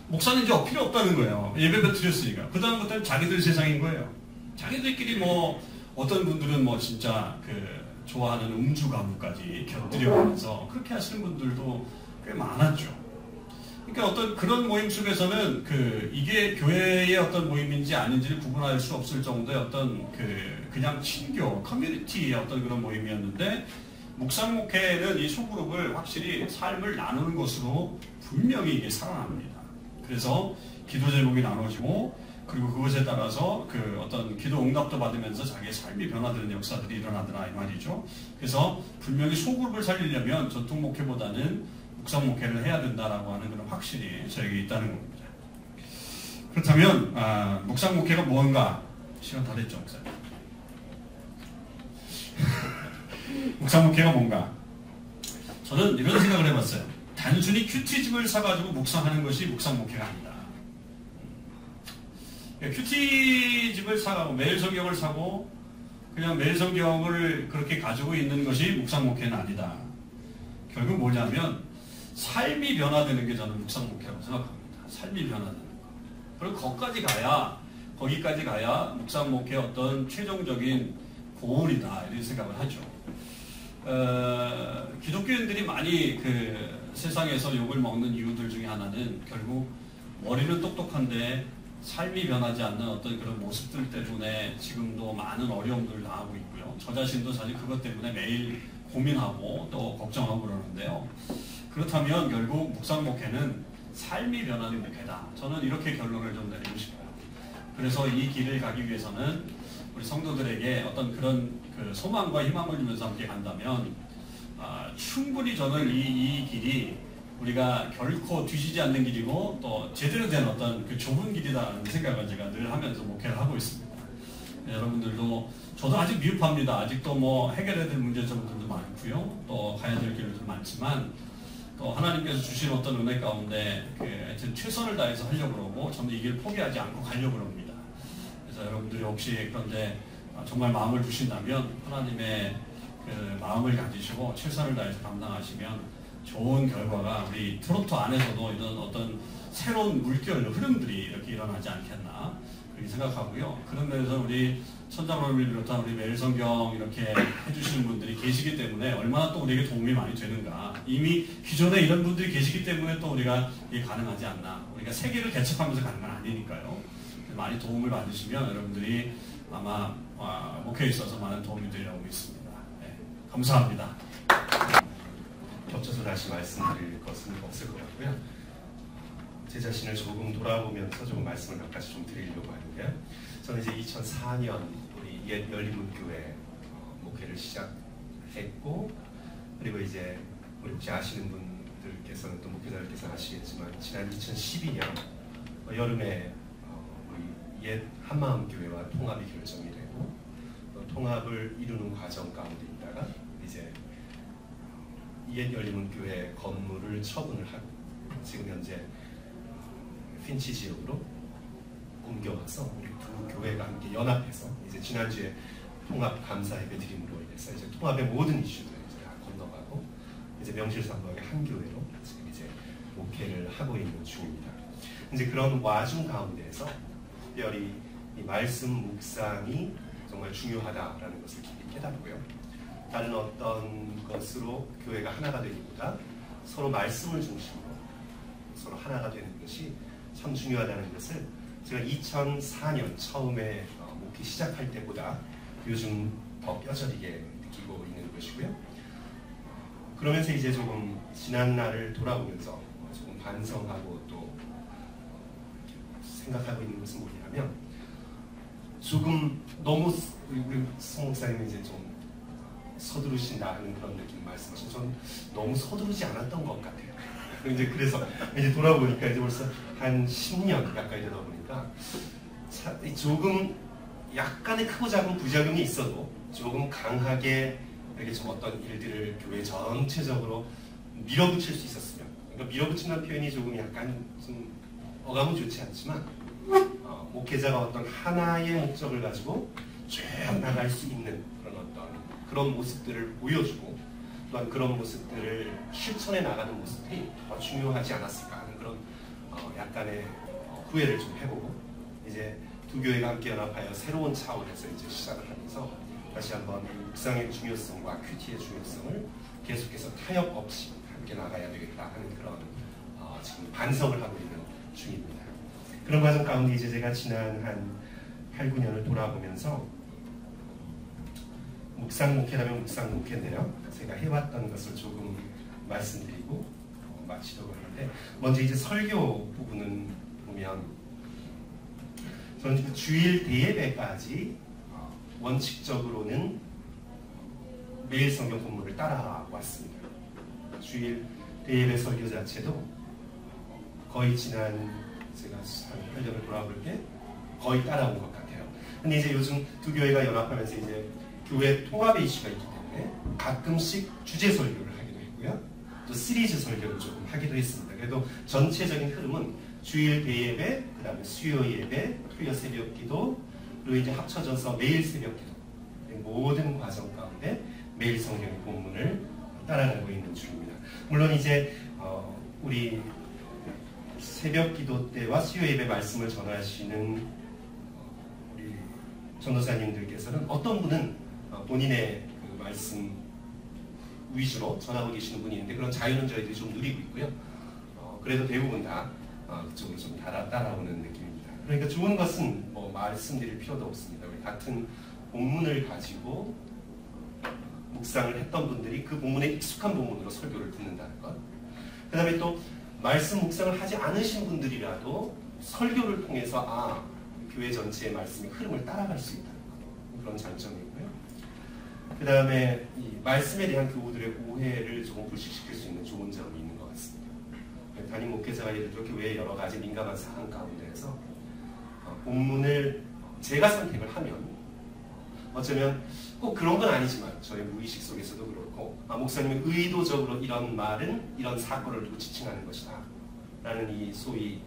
A: 목사님 이제 필요 없다는 거예요. 예배가 드렸으니까. 그 다음부터는 자기들 세상인 거예요. 자기들끼리 뭐 어떤 분들은 뭐 진짜 그 좋아하는 음주 가무까지 곁들여가면서 그렇게 하시는 분들도 꽤 많았죠. 그러니까 어떤 그런 모임 속에서는 그 이게 교회의 어떤 모임인지 아닌지를 구분할 수 없을 정도의 어떤 그냥 친교, 커뮤니티의 어떤 그런 모임이었는데 묵상 목회는 이 소그룹을 확실히 삶을 나누는 것으로 분명히 이게 살아납니다. 그래서 기도 제목이 나눠지고 그리고 그것에 따라서 그 어떤 기도 응답도 받으면서 자기의 삶이 변화되는 역사들이 일어나더라 이 말이죠. 그래서 분명히 소그룹을 살리려면 전통 목회보다는 묵상 목회를 해야 된다라고 하는 그런 확신이 저에게 있다는 겁니다. 그렇다면 묵상 목회가 뭔가 시간 다 됐죠, 목사님. 묵상 목회가 뭔가 저는 이런 생각을 해봤어요. 단순히 큐티집을 사가지고 묵상하는 것이 묵상 목회가 아니다. 큐티집을 사가고 매일 성경을 사고 그냥 매일 성경을 그렇게 가지고 있는 것이 묵상 목회는 아니다. 결국 뭐냐면 삶이 변화되는 게 저는 묵상 목회라고 생각합니다. 삶이 변화되는 거. 그리고 거기까지 가야 묵상 목회의 어떤 최종적인 고울이다 이런 생각을 하죠. 기독교인들이 많이 그 세상에서 욕을 먹는 이유들 중에 하나는 결국 머리는 똑똑한데 삶이 변하지 않는 어떤 그런 모습들 때문에 지금도 많은 어려움들을 당하고 있고요. 저 자신도 사실 그것 때문에 매일 고민하고 또 걱정하고 그러는데요. 그렇다면 결국 묵상 목회는 삶이 변하는 목회다. 저는 이렇게 결론을 좀 내리고 싶어요. 그래서 이 길을 가기 위해서는 우리 성도들에게 어떤 그런 그 소망과 희망을 주면서 함께 간다면 충분히 저는 이 길이 우리가 결코 뒤지지 않는 길이고 또 제대로 된 어떤 그 좁은 길이다라는 생각을 제가 늘 하면서 목회를 하고 있습니다. 여러분들도 저도 아직 미흡합니다. 아직도 뭐 해결해야 될 문제점들도 많고요. 또 가야 될 길도 많지만 또 하나님께서 주신 어떤 은혜 가운데 하여튼 최선을 다해서 하려고 그러고 저는 이 길 포기하지 않고 가려고 합니다. 그래서 여러분들이 혹시 그런데 정말 마음을 주신다면 하나님의 그 마음을 가지시고 최선을 다해서 감당하시면 좋은 결과가 우리 토론토 안에서도 이런 어떤 새로운 물결 흐름들이 이렇게 일어나지 않겠나 그렇게 생각하고요. 그런 면에서 우리 천자모님을 비롯한 우리 매일 성경 이렇게 해주시는 분들이 계시기 때문에 얼마나 또 우리에게 도움이 많이 되는가. 이미 기존에 이런 분들이 계시기 때문에 또 우리가 이게 가능하지 않나. 우리가 세계를 개척하면서 가는 건 아니니까요. 많이 도움을 받으시면 여러분들이 아마 목회에 있어서 많은 도움이 되려고 믿습니다. 네, 감사합니다.
B: 겹쳐서 다시 말씀드릴 것은 없을 것 같고요. 제 자신을 조금 돌아보면서 조금 말씀을 몇 가지 좀 드리려고 하는데요. 저는 이제 2004년 우리 옛 열린문교회 목회를 시작했고, 그리고 이제 우리 혹시 아시는 분들께서는 또 목회자들께서 아시겠지만 지난 2012년 여름에 우리 옛 한마음교회와 통합이 결정이 되고 통합을 이루는 과정 가운데 있다가 이제 옛 열린문교회 건물을 처분을 하고 지금 현재 핀치 지역으로 옮겨와서 우리 두 교회가 함께 연합해서 이제 지난주에 통합 감사 예배 드림으로 인해서 이제 통합의 모든 이슈들 이제 다 건너가고 이제 명실상부하게 한 교회로 지금 이제 목회를 하고 있는 중입니다. 이제 그런 와중 가운데에서 특별히 이 말씀 묵상이 정말 중요하다라는 것을 깊이 깨닫고요. 다른 어떤 것으로 교회가 하나가 되기보다 서로 말씀을 중심으로 서로 하나가 되는 것이 참 중요하다는 것을 제가 2004년 처음에 목회 시작할 때보다 요즘 더 뼈저리게 느끼고 있는 것이고요. 그러면서 이제 조금 지난 날을 돌아보면서 조금 반성하고 또 생각하고 있는 것은 뭐냐면 조금 너무 우리 송 목사님이 이제 좀 서두르신다 하는 그런 느낌 말씀하신 저는 너무 서두르지 않았던 것 같아요. 이제 그래서 이제 돌아보니까 이제 벌써 한 10년 가까이 되다 보니까 조금 약간의 크고 작은 부작용이 있어도 조금 강하게 이렇게 좀 어떤 일들을 교회 전체적으로 밀어붙일 수 있었으면, 그러니까 밀어붙인다는 표현이 조금 약간 좀 어감은 좋지 않지만 목회자가 어떤 하나의 목적을 가지고 쭉 나갈 수 있는 그런 모습들을 보여주고 또한 그런 모습들을 실천해 나가는 모습이 더 중요하지 않았을까 하는 그런 약간의 후회를 좀 해보고 이제 두 교회가 함께 연합하여 새로운 차원에서 이제 시작을 하면서 다시 한번 묵상의 중요성과 큐티의 중요성을 계속해서 타협 없이 함께 나가야 되겠다 하는 그런 지금 반성을 하고 있는 중입니다. 그런 과정 가운데 이제 제가 지난 한 8, 9년을 돌아보면서 묵상 목회라면 묵상 목회인데요. 제가 해왔던 것을 조금 말씀드리고 마치려고 하는데 먼저 이제 설교 부분은 보면 저는 주일 대예배까지 원칙적으로는 매일 성경 본문을 따라왔습니다. 주일 대예배 설교 자체도 거의 지난 제가 한 8년을 돌아볼 때 거의 따라온 것 같아요. 근데 이제 요즘 두 교회가 연합하면서 이제 교회 통합의 이슈가 있기 때문에 가끔씩 주제 설교를 하기도 했고요. 또 시리즈 설교를 조금 하기도 했습니다. 그래도 전체적인 흐름은 주일 대예배, 그 다음에 수요 예배, 토요 새벽 기도, 그리고 이제 합쳐져서 매일 새벽 기도, 모든 과정 가운데 매일 성경의 본문을 따라가고 있는 중입니다. 물론 이제 우리 새벽 기도 때와 수요 예배 말씀을 전하시는 우리 전도사님들께서는 어떤 분은 본인의 그 말씀 위주로 전하고 계시는 분이 있는데 그런 자유는 저희들이 좀 누리고 있고요. 그래도 대부분 다 그쪽으로 좀 따라오는 느낌입니다. 그러니까 좋은 것은 뭐 말씀드릴 필요도 없습니다. 우리 같은 본문을 가지고 묵상을 했던 분들이 그 본문에 익숙한 본문으로 설교를 듣는다는 것. 그 다음에 또 말씀 묵상을 하지 않으신 분들이라도 설교를 통해서 교회 전체의 말씀의 흐름을 따라갈 수 있다는 것. 그런 장점이고요. 그 다음에 이 말씀에 대한 교우들의 오해를 조금 불식시킬 수 있는 좋은 점이 있는 것 같습니다. 담임 목회자가 예를 들어 교회의 여러 가지 민감한 사안 가운데에서 본문을 제가 선택을 하면 어쩌면 꼭 그런 건 아니지만 저의 무의식 속에서도 그렇고 목사님이 의도적으로 이런 말은 이런 사건을 두고 지칭하는 것이다 라는 이 소위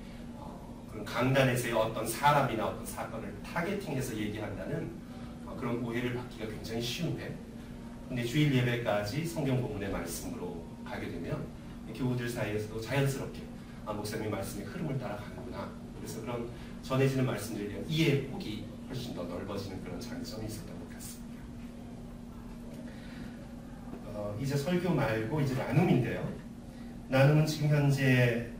B: 그런 강단에서의 어떤 사람이나 어떤 사건을 타겟팅해서 얘기한다는 그런 오해를 받기가 굉장히 쉬운데 근데 주일 예배까지 성경 본문의 말씀으로 가게 되면 교우들 사이에서도 자연스럽게 목사님의 말씀의 흐름을 따라가는구나. 그래서 그런 전해지는 말씀들에 대한 이해의 폭이 훨씬 더 넓어지는 그런 장점이 있었던 것 같습니다. 이제 설교 말고 이제 나눔인데요. 나눔은 지금 현재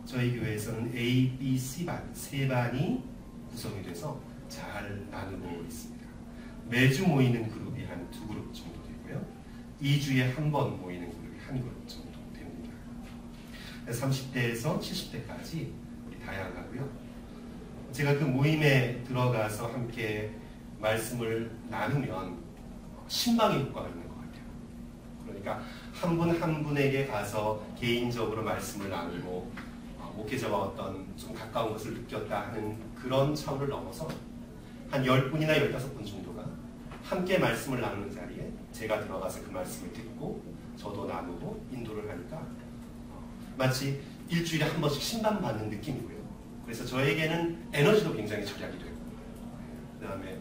B: 저희 교회에서는 A, B, C반 세 반이 구성이 돼서 잘 나누고 있습니다. 매주 모이는 그룹이 한 2그룹 정도 되고요. 2주에 한 번 모이는 그룹이 한 그룹 정도 됩니다. 30대에서 70대까지 우리 다양하고요. 제가 그 모임에 들어가서 함께 말씀을 나누면 신방의 효과가 있는 것 같아요. 그러니까 한 분 한 분에게 가서 개인적으로 말씀을 나누고 목회자와 어떤 좀 가까운 것을 느꼈다 하는 그런 차원을 넘어서 한 10분이나 15분 정도가 함께 말씀을 나누는 자리에 제가 들어가서 그 말씀을 듣고 저도 나누고 인도를 하니까 마치 일주일에 한 번씩 신방받는 느낌이고요. 그래서 저에게는 에너지도 굉장히 절약이 되고 그 다음에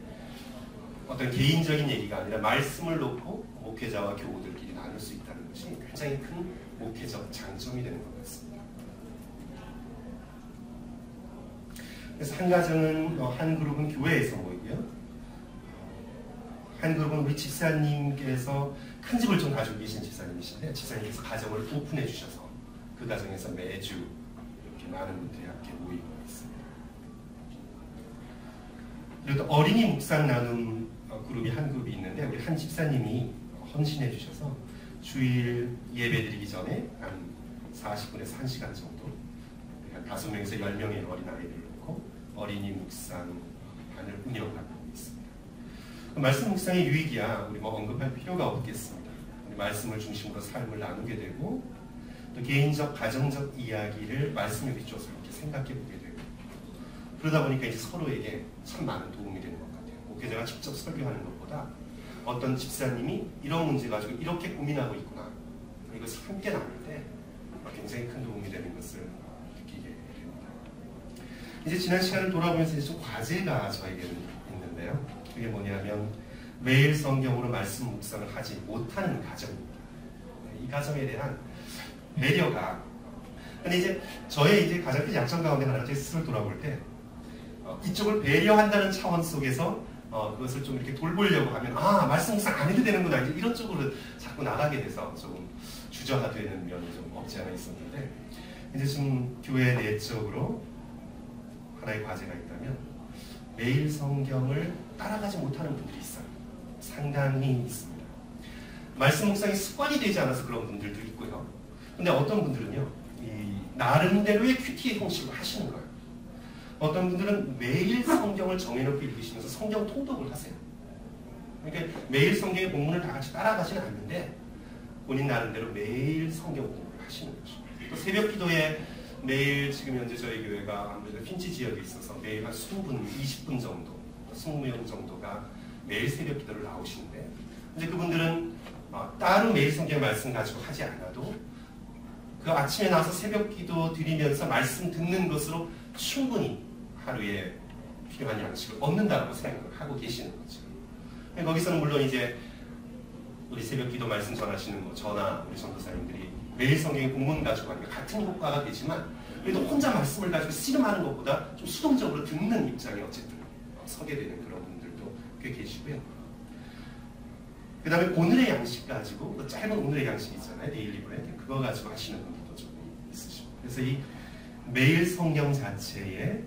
B: 어떤 개인적인 얘기가 아니라 말씀을 놓고 목회자와 교우들끼리 나눌 수 있다는 것이 굉장히 큰 목회적 장점이 되는 것 같습니다. 그래서 한 가정은 한 그룹은 교회에서 모이고요. 한 그룹은 우리 집사님께서 큰 집을 좀 가지고 계신 집사님이신데 집사님께서 가정을 오픈해 주셔서 그 가정에서 매주 이렇게 많은 분들이 함께 모이고 있습니다. 그리고 또 어린이 묵상 나눔 그룹이 한 그룹이 있는데 우리 한 집사님이 헌신해 주셔서 주일 예배 드리기 전에 한 40분에서 1시간 정도 한 5명에서 10명의 어린아이들을 놓고 어린이 묵상반을 운영하고 있습니다. 말씀 묵상의 유익이야 우리 언급할 필요가 없겠습니다. 우리 말씀을 중심으로 삶을 나누게 되고 또 개인적 가정적 이야기를 말씀에 비춰서 이렇게 생각해 보게 되고 그러다 보니까 이제 서로에게 참 많은 도움이 되는 것 같아요. 목회자가 직접 설교하는 것보다 어떤 집사님이 이런 문제 가지고 이렇게 고민하고 있구나 이것을 함께 나눌 때 굉장히 큰 도움이 되는 것을 느끼게 됩니다. 이제 지난 시간을 돌아보면서 좀 과제가 저에게는 있는데요. 그게 뭐냐면 매일 성경으로 말씀 묵상을 하지 못하는 가정입니다. 이 가정에 대한 배려가 근데 이제 저의 이제 가장 큰 약점 가운데 하나가 제 스스로 돌아볼 때 이쪽을 배려한다는 차원 속에서 그것을 좀 이렇게 돌보려고 하면 말씀 묵상 안 해도 되는구나 이제 이런 쪽으로 자꾸 나가게 돼서 조금 주저하되는 면이 좀 없지 않아 있었는데 이제 좀 교회 내적으로 하나의 과제가 있다면 매일 성경을 따라가지 못하는 분들이 있어요. 상당히 있습니다. 말씀 묵상이 습관이 되지 않아서 그런 분들도 있고요. 근데 어떤 분들은요 이 나름대로의 큐티의 형식으로 하시는 거예요. 어떤 분들은 매일 성경을 정해놓고 읽으시면서 성경 통독을 하세요. 그러니까 매일 성경의 본문을 다 같이 따라가지는 않는데 본인 나름대로 매일 성경 공부를 하시는 거죠. 또 새벽 기도에 매일 지금 현재 저희 교회가 아무래도 핀치 지역에 있어서 매일 한 20분, 20분 정도, 20명 정도가 매일 새벽 기도를 나오시는데 이제 그분들은 따로 매일 성경 말씀 가지고 하지 않아도 그 아침에 나와서 새벽 기도 드리면서 말씀 듣는 것으로 충분히 하루에 필요한 양식을 얻는다고 생각을 하고 계시는 거죠. 거기서는 물론 이제 우리 새벽 기도 말씀 전하시는 저나 우리 전도사님들이 매일 성경의 본문 가지고 하니까 같은 효과가 되지만 그래도 혼자 말씀을 가지고 씨름하는 것보다 좀 수동적으로 듣는 입장에 어쨌든 서게 되는 그런 분들도 꽤 계시고요. 그 다음에 오늘의 양식 가지고 짧은 오늘의 양식 있잖아요. 데일리 브레드 그거 가지고 하시는 분들도 조금 있으시고 그래서 이 매일 성경 자체에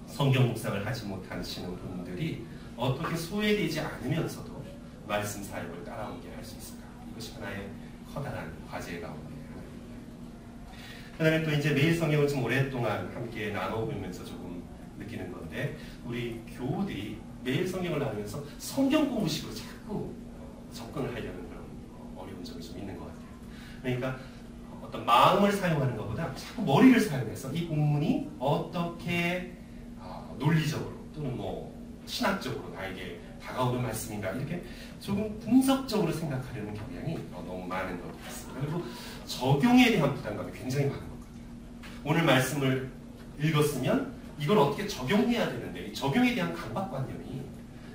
B: 성경 묵상을 하지 못하시는 분들이 어떻게 소외되지 않으면서도 말씀 사역을 따라오게 할 수 있을까? 이것이 하나의 커다란 과제 가운데 하나입니다. 그 다음에 또 이제 매일 성경을 좀 오랫동안 함께 나눠보면서 조금 느끼는 건데 우리 교우들이 매일 성경을 나누면서 성경 공부식으로 자꾸 접근을 하려는 그런 어려운 점이 좀 있는 것 같아요. 그러니까 어떤 마음을 사용하는 것보다 자꾸 머리를 사용해서 이 본문이 어떻게 논리적으로 또는 뭐 신학적으로 나에게 다가오는 말씀인가 이렇게 조금 분석적으로 생각하려는 경향이 너무 많은 것 같습니다. 그리고 적용에 대한 부담감이 굉장히 많은 것 같아요. 오늘 말씀을 읽었으면 이걸 어떻게 적용해야 되는데 적용에 대한 강박관념이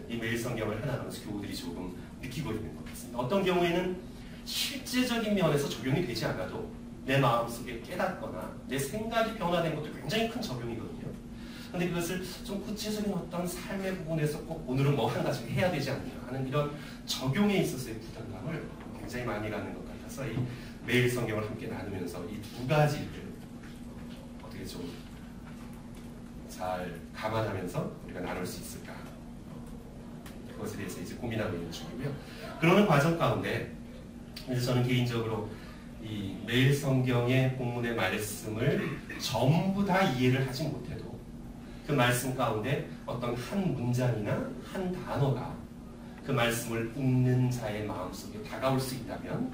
B: 이 매일 성경을 하나 나누면서 교우들이 조금 느끼고 있는 것 같습니다. 어떤 경우에는 실제적인 면에서 적용이 되지 않아도 내 마음속에 깨닫거나 내 생각이 변화된 것도 굉장히 큰 적용이거든요. 근데 그것을 좀 구체적인 어떤 삶의 부분에서 꼭 오늘은 뭐 한 가지 해야 되지 않냐 하는 이런 적용에 있어서의 부담감을 굉장히 많이 갖는 것 같아서 이 매일 성경을 함께 나누면서 이 두 가지를 어떻게 좀 잘 감안하면서 우리가 나눌 수 있을까 그것에 대해서 이제 고민하고 있는 중이고요. 그러는 과정 가운데 이제 저는 개인적으로 이 매일 성경의 본문의 말씀을 전부 다 이해를 하지 못해도 그 말씀 가운데 어떤 한 문장이나 한 단어가 그 말씀을 읽는 자의 마음속에 다가올 수 있다면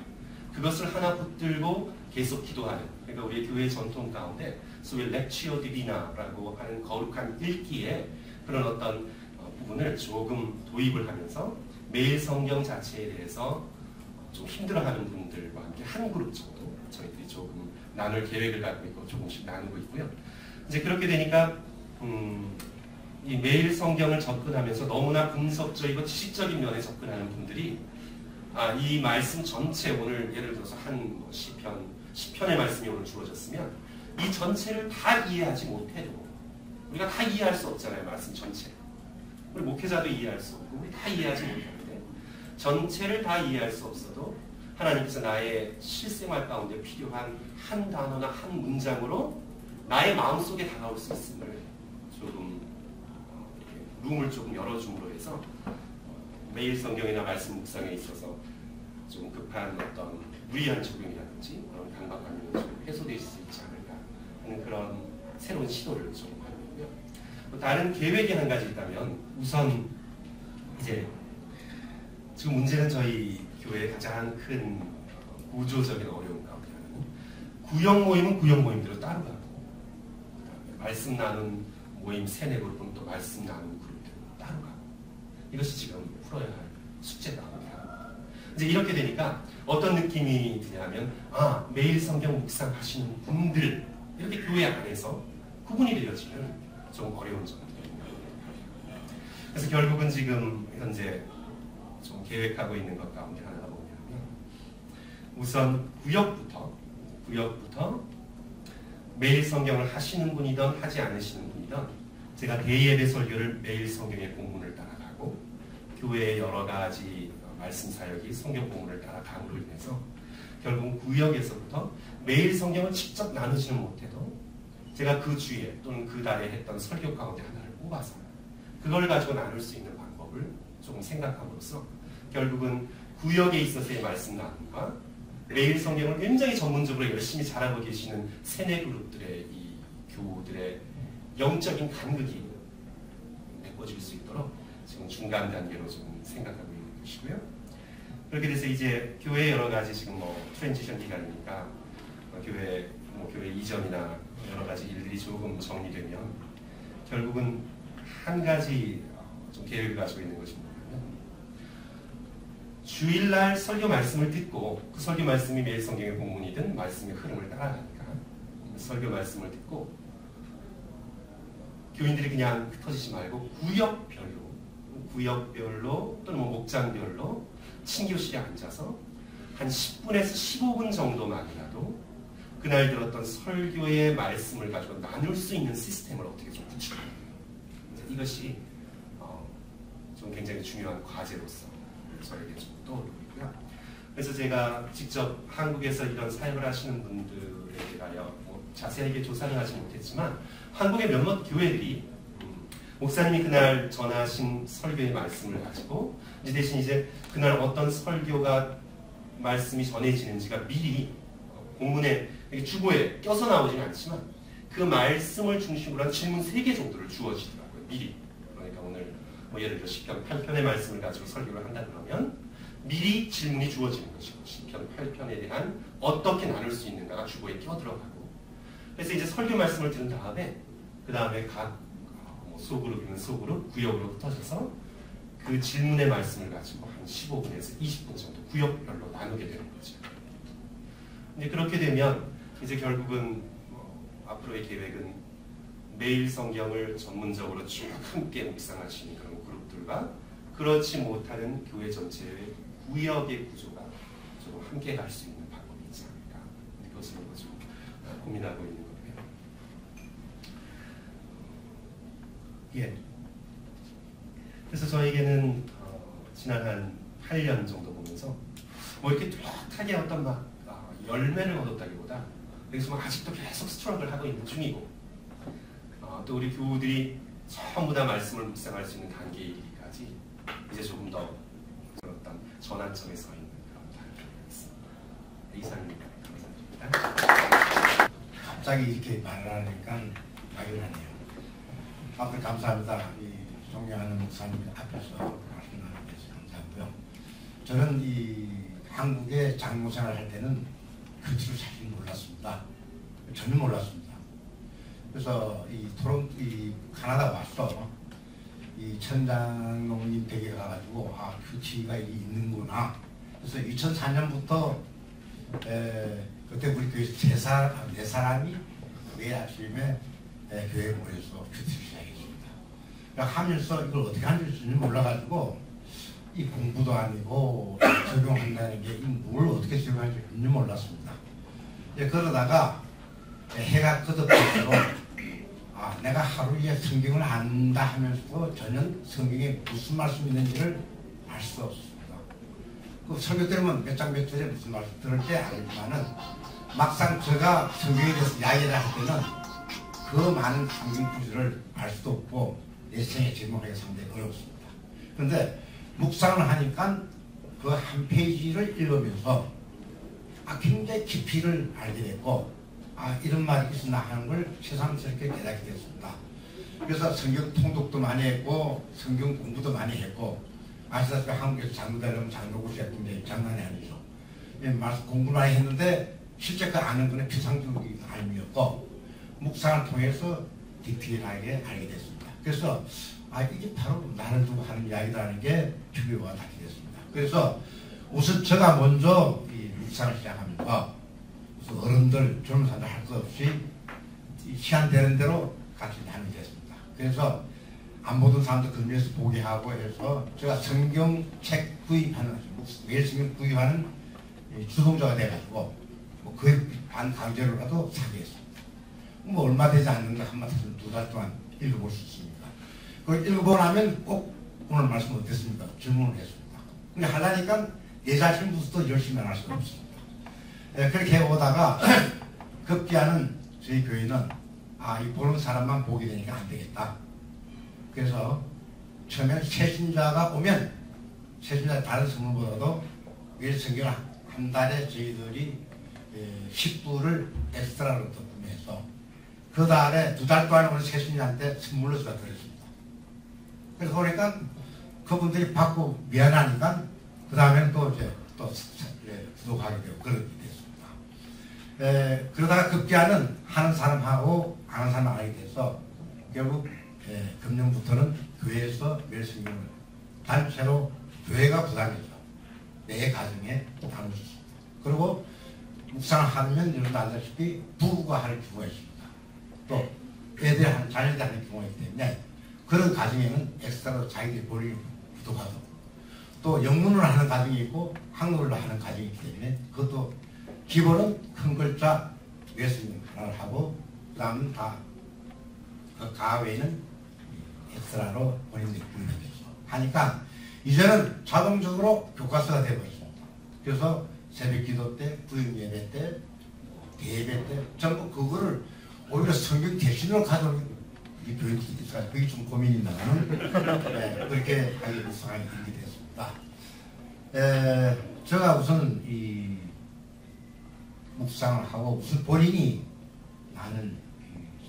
B: 그것을 하나 붙들고 계속 기도하는 그러니까 우리 교회 전통 가운데 소위 렉치오 디비나라고 하는 거룩한 읽기에 그런 어떤 부분을 조금 도입을 하면서 매일 성경 자체에 대해서 좀 힘들어하는 분들과 함께 한 그룹 정도 저희들이 조금 나눌 계획을 갖고 있고 조금씩 나누고 있고요. 이제 그렇게 되니까 이 매일 성경을 접근하면서 너무나 분석적이고 지식적인 면에 접근하는 분들이 이 말씀 전체 오늘 예를 들어서 한 시편의 말씀이 오늘 주어졌으면 이 전체를 다 이해하지 못해도 우리가 다 이해할 수 없잖아요. 말씀 전체. 우리 목회자도 이해할 수 없고 우리 다 이해하지 못하는데 전체를 다 이해할 수 없어도 하나님께서 나의 실생활 가운데 필요한 한 단어나 한 문장으로 나의 마음속에 다가올 수 있음을 조금 룸을 조금 열어줌으로 해서 매일 성경이나 말씀 묵상에 있어서 좀 급한 어떤 무리한 적용이라든지 그런 강박감이 좀 해소될 수 있지 않을까 하는 그런 새로운 시도를 좀 하고 있고요. 또 다른 계획이 한 가지 있다면 우선 이제 지금 문제는 저희 교회의 가장 큰 구조적인 어려움 가운데 하나는 구역 모임은 구역 모임대로 따로 가고 말씀 나눈 모임 3-4그룹은 또 말씀 나눈 그룹대로 따로 가고 이것이 지금 풀어야 할 숙제다. 이제 이렇게 되니까 어떤 느낌이 드냐면 매일 성경 묵상하시는 분들 이렇게 교회 안에서 구분이 되어지면 좀 어려운 점입니다. 그래서 결국은 지금 현재 좀 계획하고 있는 것 가운데 하나가 뭐냐면 우선 구역부터 매일 성경을 하시는 분이든 하지 않으시는 분이든 제가 대예배 설교를 매일 성경의 본문을 따라가고 교회의 여러 가지 말씀 사역이 성경 본문을 따라감으로 인해서 결국 구역에서부터 매일 성경을 직접 나누지는 못해도 제가 그 주에 또는 그 달에 했던 설교 가운데 하나를 뽑아서 그걸 가지고 나눌 수 있는 방법을 조금 생각함으로써 결국은 구역에 있어서의 말씀 나눔과 매일 성경을 굉장히 전문적으로 열심히 잘하고 계시는 3-4그룹들의 이 교우들의 영적인 간극이 메꿔질 수 있도록 지금 중간 단계로 좀 생각하고 있는 것이고요. 그렇게 돼서 이제 교회 여러 가지 지금 트랜지션 기간이니까 교회 이전이나 여러 가지 일들이 조금 정리되면 결국은 한 가지 좀 계획을 가지고 있는 것이 뭐냐면 주일날 설교 말씀을 듣고 그 설교 말씀이 매일 성경의 본문이든 말씀의 흐름을 따라가니까 설교 말씀을 듣고 교인들이 그냥 흩어지지 말고 구역별로 또는 목장별로 친교실에 앉아서 한 10분에서 15분 정도만이라도 그날 들었던 설교의 말씀을 가지고 나눌 수 있는 시스템을 어떻게 좀 구축하는 이것이 좀 굉장히 중요한 과제로서 저에게 좀 떠오르고 있고요. 그래서 제가 직접 한국에서 이런 사역을 하시는 분들에 대하여 자세하게 조사를 하지 못했지만 한국의 몇몇 교회들이 목사님이 그날 전하신 설교의 말씀을 가지고 대신 이제 그날 어떤 설교가 말씀이 전해지는지가 미리 본문에 주보에 껴서 나오지는 않지만 그 말씀을 중심으로 한 질문 3개 정도를 주어지더라고요. 미리. 그러니까 오늘 예를 들어 시편 8편의 말씀을 가지고 설교를 한다 그러면 미리 질문이 주어지는 것이고 시편 8편에 대한 어떻게 나눌 수 있는가가 주보에 껴들어가고 그래서 이제 설교 말씀을 들은 다음에 그 다음에 각 소그룹이면 소그룹, 구역으로 흩어져서 그 질문의 말씀을 가지고 한 15분에서 20분 정도 구역별로 나누게 되는 거죠. 이제 그렇게 되면 이제 결국은 앞으로의 계획은 매일 성경을 전문적으로 쭉 함께 묵상하시는 그런 그룹들과 그렇지 못하는 교회 전체의 구역의 구조가 조금 함께 갈 수 있는 방법이 있지 않을까 그것을 좀 고민하고 있는 거고요. 예. 그래서 저에게는 지난 한 8년 정도 보면서 이렇게 뚜렷하게 어떤 열매를 얻었다기보다 여기서 아직도 계속 스트럭을 하고 있는 중이고 또 우리 교우들이 전부 다 말씀을 묵상할 수 있는 단계에 이르기까지 이제 조금 더 어떤 전환점에 서 있는 그런 단계가 있습니다. 이상입니다. 감사드립니다.
C: 갑자기 이렇게 말을 하니까 막연하네요. 앞에 감사합니다. 이 존경하는 목사님 앞에서 말씀 나누셔서 감사하고요. 저는 이 한국에 장로생활 할 때는 그것을 사실 몰랐습니다. 전혀 몰랐습니다. 그래서 이 카나다 와서 이 천장농님 댁에 가가지고 큐티가 있는구나. 그래서 2004년부터 그때 우리 교회에서 4사람이 매일 아침에 교회에 모여서 큐티를 시작했습니다. 하면서 이걸 어떻게 하는지 몰라가지고 이 공부도 아니고 적용한다는 게 뭘 어떻게 적용하는지 전혀 몰랐습니다. 그러다가 해가 거듭할수록 내가 하루에 성경을 안다 하면서도 전혀 성경에 무슨 말씀이 있는지를 알 수 없습니다. 그 설교 들으면 몇 장 몇 절에 무슨 말씀 들을 때 알지만은 막상 제가 성경에 대해서 이야기를 할 때는 그 많은 성경 구절을 알 수도 없고 내 생에 제목하기가 상당히 어렵습니다. 그런데 묵상을 하니까 그 한 페이지를 읽으면서 굉장히 깊이를 알게 됐고 이런 말이 있었나 하는 걸 새삼스럽게 깨닫게 됐습니다. 그래서 성경 통독도 많이 했고 성경 공부도 많이 했고 아시다시피 한국에서 장로되려면 장로고시가 굉장히 장난이 아니죠. 말씀 공부를 많이 했는데 실제 그 아는 거는 피상적인 알미였고 묵상을 통해서 디테일하게 알게 됐습니다. 그래서 이게 바로 나를 두고 하는 이야기라는 게 비교와 같이 됐습니다. 그래서 우선 제가 먼저 이 묵상을 시작하면서 어른들, 젊은 사람들 할 것 없이 시간 되는 대로 같이 하게 됐습니다. 그래서 안 보던 사람들 그 위해서 보게 하고 해서 제가 성경책 구입하는, 매일 성경 구입하는 주동자가 돼가지고 그 반 강제로라도 사게 했습니다. 얼마 되지 않는 거 한마디로 2달 동안 읽어볼 수 있습니다. 그걸 읽어보고 나면 꼭 오늘 말씀 어땠습니까? 질문을 했습니다. 근데 하려니까 내 자신부터 열심히 안 할 수가 없습니다. 그렇게 해오다가 급기야는 저희 교회는 이 보는 사람만 보게 되니까 안 되겠다. 그래서 처음에 새신자가 오면 새신자 다른 성물보다도 매일 성경을 한 달에 저희들이 10부를 엑스트라로 또 구매해서 그 달에 2달 동안 오는 새신자한테 선물로 제가 드렸습니다. 그래서 보니까 그분들이 받고 미안하니까 그 다음에는 또 이제 또 구독하게 되고 그렇게 됐습니다. 그러다가 급기야는 하는 사람하고 안 하는 사람 알게 돼서 결국 금년부터는 교회에서 매일 성경을 단체로 교회가 부담이죠. 내 가정에 나눌 수 있습니다. 그리고 묵상을 하면 여러분도 알다시피 부부가 할 경우가 있습니다. 또 애들이 하는, 자녀들이 하는 경우가 있기 때문에 그런 가정에는 엑스트라로 자기들이 본인이 구독하고 또 영문으로 하는 가정이 있고 한글로 하는 가정이 있기 때문에 그것도 기본은 큰 글자 외성경 하나를 하고 그 다음은 다 그 가외에는 엑스트라로 본인들이 구입해서 하니까 이제는 자동적으로 교과서가 되고 있습니다. 그래서 새벽 기도 때, 구역 예배 때, 대예배 때 전부 그거를 오히려 성경 대신으로 가져오는 이 교육이 있어서 그게 좀 고민이 나는 그렇게 하게 된 상황이 되게 되었습니다. 제가 우선 이 묵상을 하고 우선 본인이 나는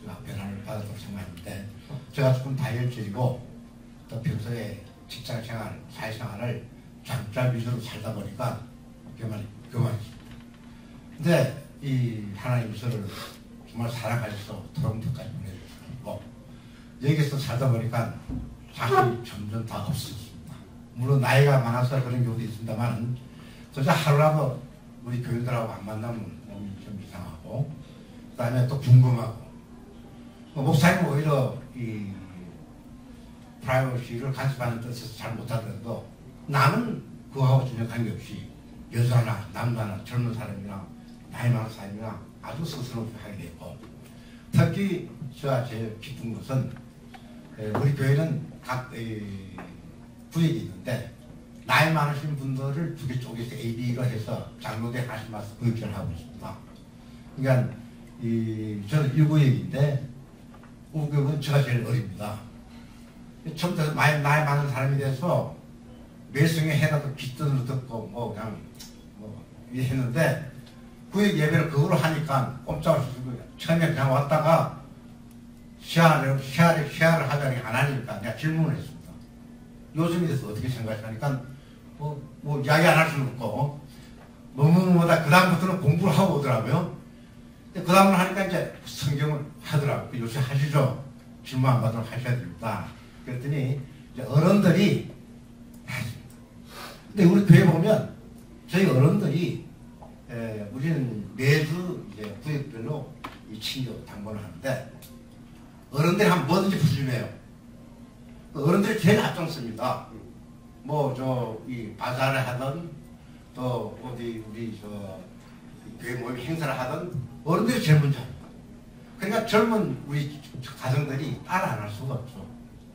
C: 제가 변화를 받았다고 생각하는데 제가 조금 다혈질이고 또 평소에 직장생활, 사회생활을 잠잘 위주로 살다 보니까 교만했습니다. 근데 이 하나님 저를 정말 사랑하셔서 토론토까지 보내주셨고 여기서 살다 보니까 자신이 점점 다 없어졌습니다. 물론 나이가 많아서 그런 경우도 있습니다만 진짜 하루라도 우리 교인들하고 안 만나면 몸이 좀 이상하고 그 다음에 또 궁금하고 목사님은 오히려 이 프라이버시를 간섭하는 뜻에서 잘 못하더라도 나는 그거하고 전혀 관계없이 여자나 남자나 젊은 사람이나 나이 많은 사람이나 아주 스스로 하게 됐고 특히 제가 제일 기쁜 것은 우리 교회는 각 구역이 있는데 나이 많으신 분들을 두 개 쪼개서 AB가 해서 장로대 하시면서 구역질을 하고 있습니다. 그러니까 저는 1구역인데 5구역은 제가 제일 어립니다. 처음부터 나이 많은 사람이 돼서 매성에 해놔도 귓등으로 듣고 그냥 했는데 구역 예배를 그걸로 하니까 꼼짝없이 처음에 그냥 왔다가 시야를 하자니 안 하니까 내가 질문을 했습니다. 요즘에 대해서 어떻게 생각하니까 이야기 안 할 수는 없고 뭐다 그 다음부터는 공부를 하고 오더라고요. 그 다음을 하니까 이제 성경을 하더라고요. 요새 하시죠. 질문 안 받으면 하셔야 됩니다. 그랬더니 이제 어른들이 하십니다. 근데 우리 교회 보면 저희 어른들이 우리는 매주 이제 구역별로 이 친교 당번을 하는데 어른들이 하면 뭐든지 부지런해요. 어른들이 제일 앞장섭니다. 이 바자를 하든 또 어디 우리 교회 모임 행사를 하든 어른들이 제일 먼저 합니다. 그러니까 젊은 우리 가정들이 따라 안 할 수가 없어.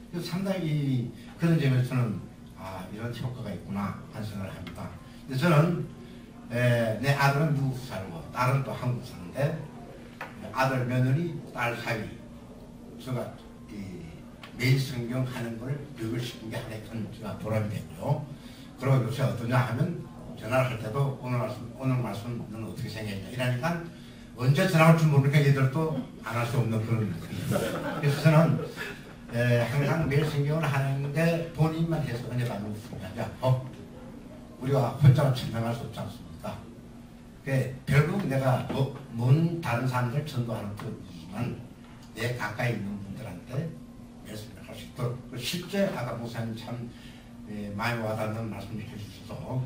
C: 그래서 상당히 그런 점에서는 이런 효과가 있구나 하는 생각을 합니다. 근데 저는 내 아들은 미국 살고 딸은 또 한국 사는데 아들 며느리 딸 사위 제가 매일 성경 하는 걸 교육을 시킨 게 하나의 큰 제가 보람이 되고요. 그리고 요새 어떠냐 하면 전화를 할 때도 오늘 말씀 너는 어떻게 생각했냐 이러니까 언제 전화 올 줄 모르니까 얘들도 안 할 수 없는 그런 느낌이에요. 그래서 저는 항상 매일 성경을 하는데 본인만 해서 은혜가 너무 중요하죠. 우리가 혼자만 천명할 수 없지 않습니까? 결국 내가 먼 다른 사람들 전도하는 것이지만 내 가까이 있는 분들한테 말씀을 할 수 있도록 실제 아까 목사님 참 많이 와닿는 말씀 해주셔서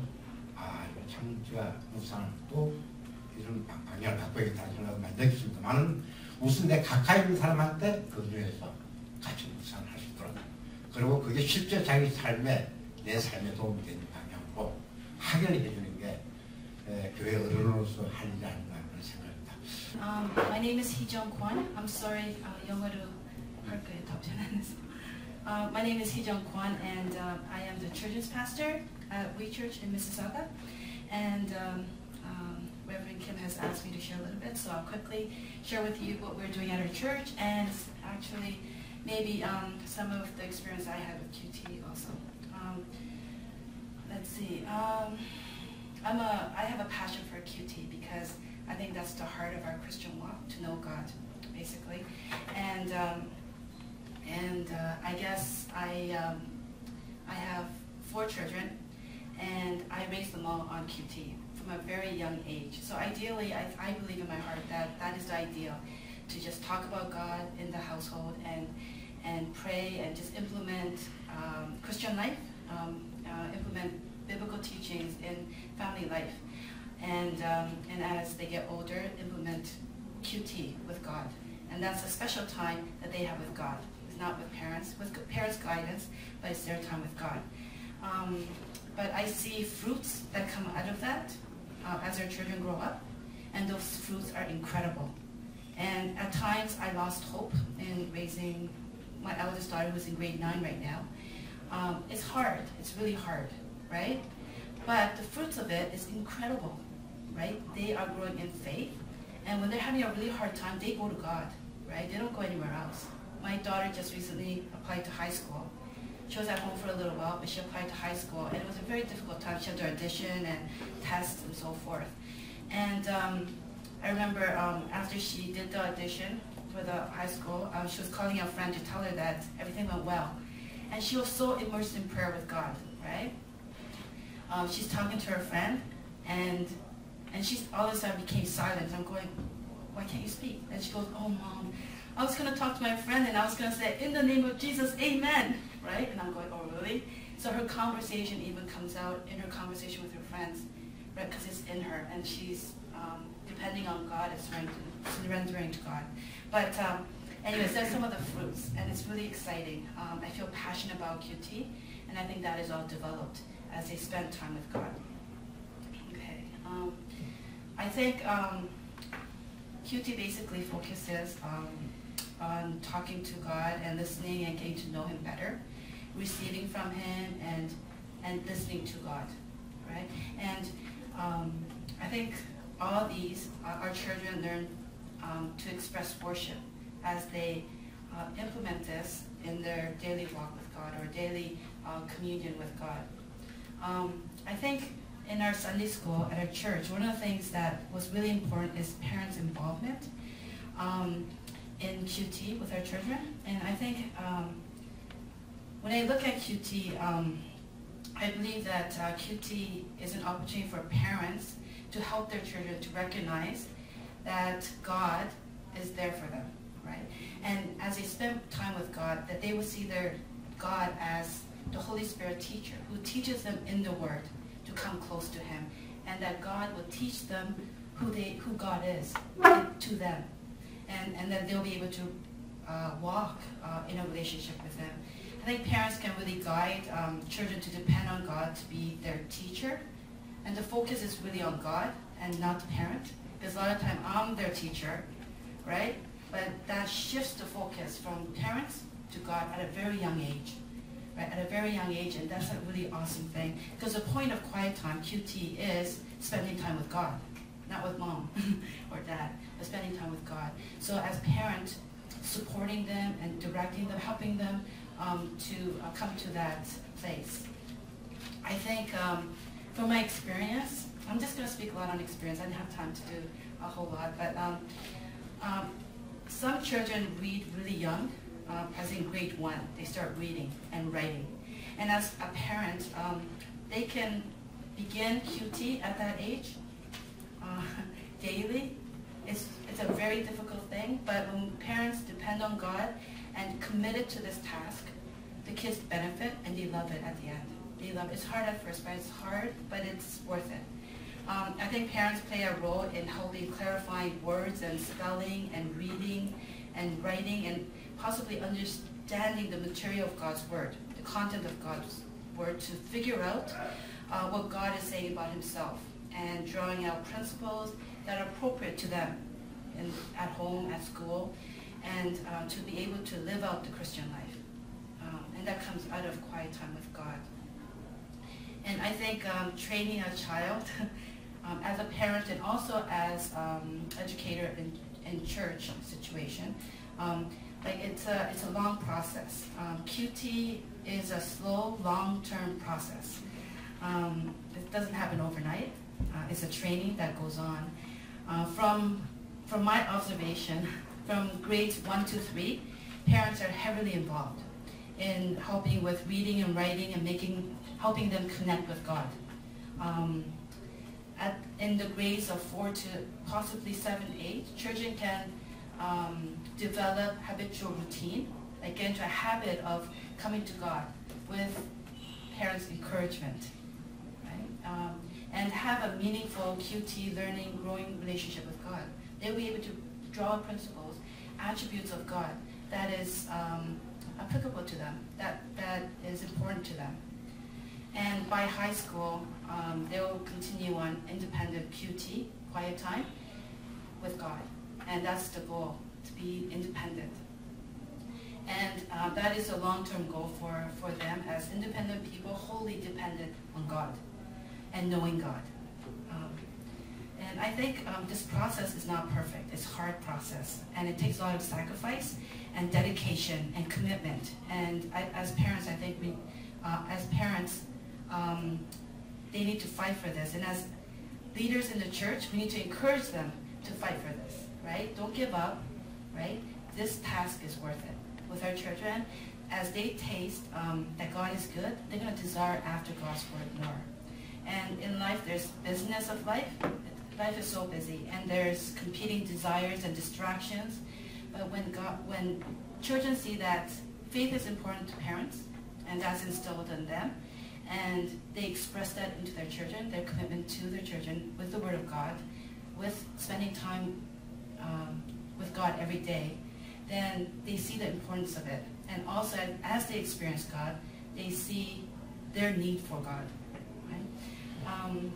C: 이거 참 제가 목사님도 이런 방향을 갖고 있다는 생각을 많이 느꼈습니다만 우선 내 가까이 있는 사람한테 그 중에서 같이 묵상을 할 수 있도록 그리고 그게 실제 자기 삶에 내 삶에 도움이 되는 방향으로 확연히 해주는 게 교회 어른으로서 할 일이 아닌가 그런 생각입니다.
D: My name is Hee-Jung Kwon. I'm sorry, 영어로 할 거예요. 답변 안 해서. My name is Hee-Jung Kwon, and I am the children's pastor at We Church in Mississauga. And Reverend Kim has asked me to share a little bit, so I'll quickly share with you what we're doing at our church, and actually maybe some of the experience I had with QT also. Let's see. I have a passion for QT because I think that's the heart of our Christian walk, to know God, basically. And I guess I have 4 children, and I raised them all on QT from a very young age. So ideally, I believe in my heart that that is the ideal, to just talk about God in the household and pray and just implement Christian life, implement biblical teachings in family life, and as they get older, implement QT with God. And that's a special time that they have with God. It's not with parents' guidance, but it's their time with God. But I see fruits that come out of that as our children grow up, and those fruits are incredible. And at times I lost hope in raising my eldest daughter, who's in grade 9 right now. It's hard, it's really hard, right? But the fruits of it is incredible, right? They are growing in faith, and when they're having a really hard time, they go to God, right? They don't go anywhere else. My daughter just recently applied to high school. She was at home for a little while, but she applied to high school, and it was a very difficult time. She had to audition and tests and so forth. And I remember after she did the audition for the high school, she was calling a friend to tell her that everything went well. And she was so immersed in prayer with God, right? She's talking to her friend, and she all of a sudden became silent. I'm going, why can't you speak? And she goes, oh, Mom, I was going to talk to my friend, and I was going to say, in the name of Jesus, amen, right? And I'm going, oh, really? So her conversation even comes out in her conversation with her friends, right? Because it's in her, and she's depending on God and surrendering to God. But anyways, there's some of the fruits, and it's really exciting. I feel passionate about QT, and I think that is all developed as they spend time with God. Okay. I think QT basically focuses on talking to God and listening and getting to know Him better, receiving from Him and listening to God, right? And I think all these, our children learn to express worship as they implement this in their daily walk with God or daily communion with God. I think in our Sunday school at our church, one of the things that was really important is parents' involvement in QT with our children. And I think when I look at QT, I believe that QT is an opportunity for parents to help their children to recognize that God is there for them, right? And as they spend time with God, that they will see their God as the Holy Spirit teacher who teaches them in the Word to come close to Him, and that God will teach them who God is to them, and then they'll be able to walk in a relationship with Him. I think parents can really guide children to depend on God to be their teacher, and the focus is really on God and not the parent, because a lot of time I'm their teacher, right? but that shifts the focus from parents to God at a very young age. Right, at a very young age, and that's a really awesome thing. Because the point of quiet time, QT, is spending time with God, not with mom or dad, but spending time with God. So as parents, supporting them and directing them, helping them to come to that place. I think from my experience, I'm just going to speak a lot on experience. I didn't have time to do a whole lot, but some children read really young. As in grade 1, they start reading and writing. And as a parent, they can begin QT at that age daily. It's a very difficult thing, but when parents depend on God and committed to this task, the kids benefit and they love it at the end. They love it. It's hard at first, but it's hard, but it's worth it. I think parents play a role in helping clarifying words and spelling and reading and writing and possibly understanding the material of God's Word, the content of God's Word, to figure out what God is saying about Himself and drawing out principles that are appropriate to them at home, at school, and to be able to live out the Christian life. And that comes out of quiet time with God. And I think training a child as a parent and also as educator in church situation, like it's a long process. QT is a slow, long-term process. It doesn't happen overnight. It's a training that goes on. From my observation, from grades 1 to 3, parents are heavily involved in helping with reading and writing and helping them connect with God. In the grades of 4 to possibly 7, 8, children can develop habitual routine, like get into a habit of coming to God with parents' encouragement, right? And have a meaningful QT learning, growing relationship with God. They'll be able to draw principles, attributes of God that is applicable to them, that is important to them. And by high school, they will continue on independent QT, quiet time, with God. And that's the goal, to be independent. And that is a long-term goal for them as independent people, wholly dependent on God and knowing God. And I think this process is not perfect. It's a hard process. And it takes a lot of sacrifice and dedication and commitment. And as parents, I think they need to fight for this. And as leaders in the church, we need to encourage them to fight for this, right? Don't give up, right? This task is worth it. With our children, as they taste that God is good, they're going to desire after God's word more. And in life, there's busyness of life. Life is so busy, and there's competing desires and distractions. But when children see that faith is important to parents, and that's instilled in them, and they express that into their children, their commitment to their children with the Word of God, with spending time with God every day, then they see the importance of it. And also, as they experience God, they see their need for God. Right?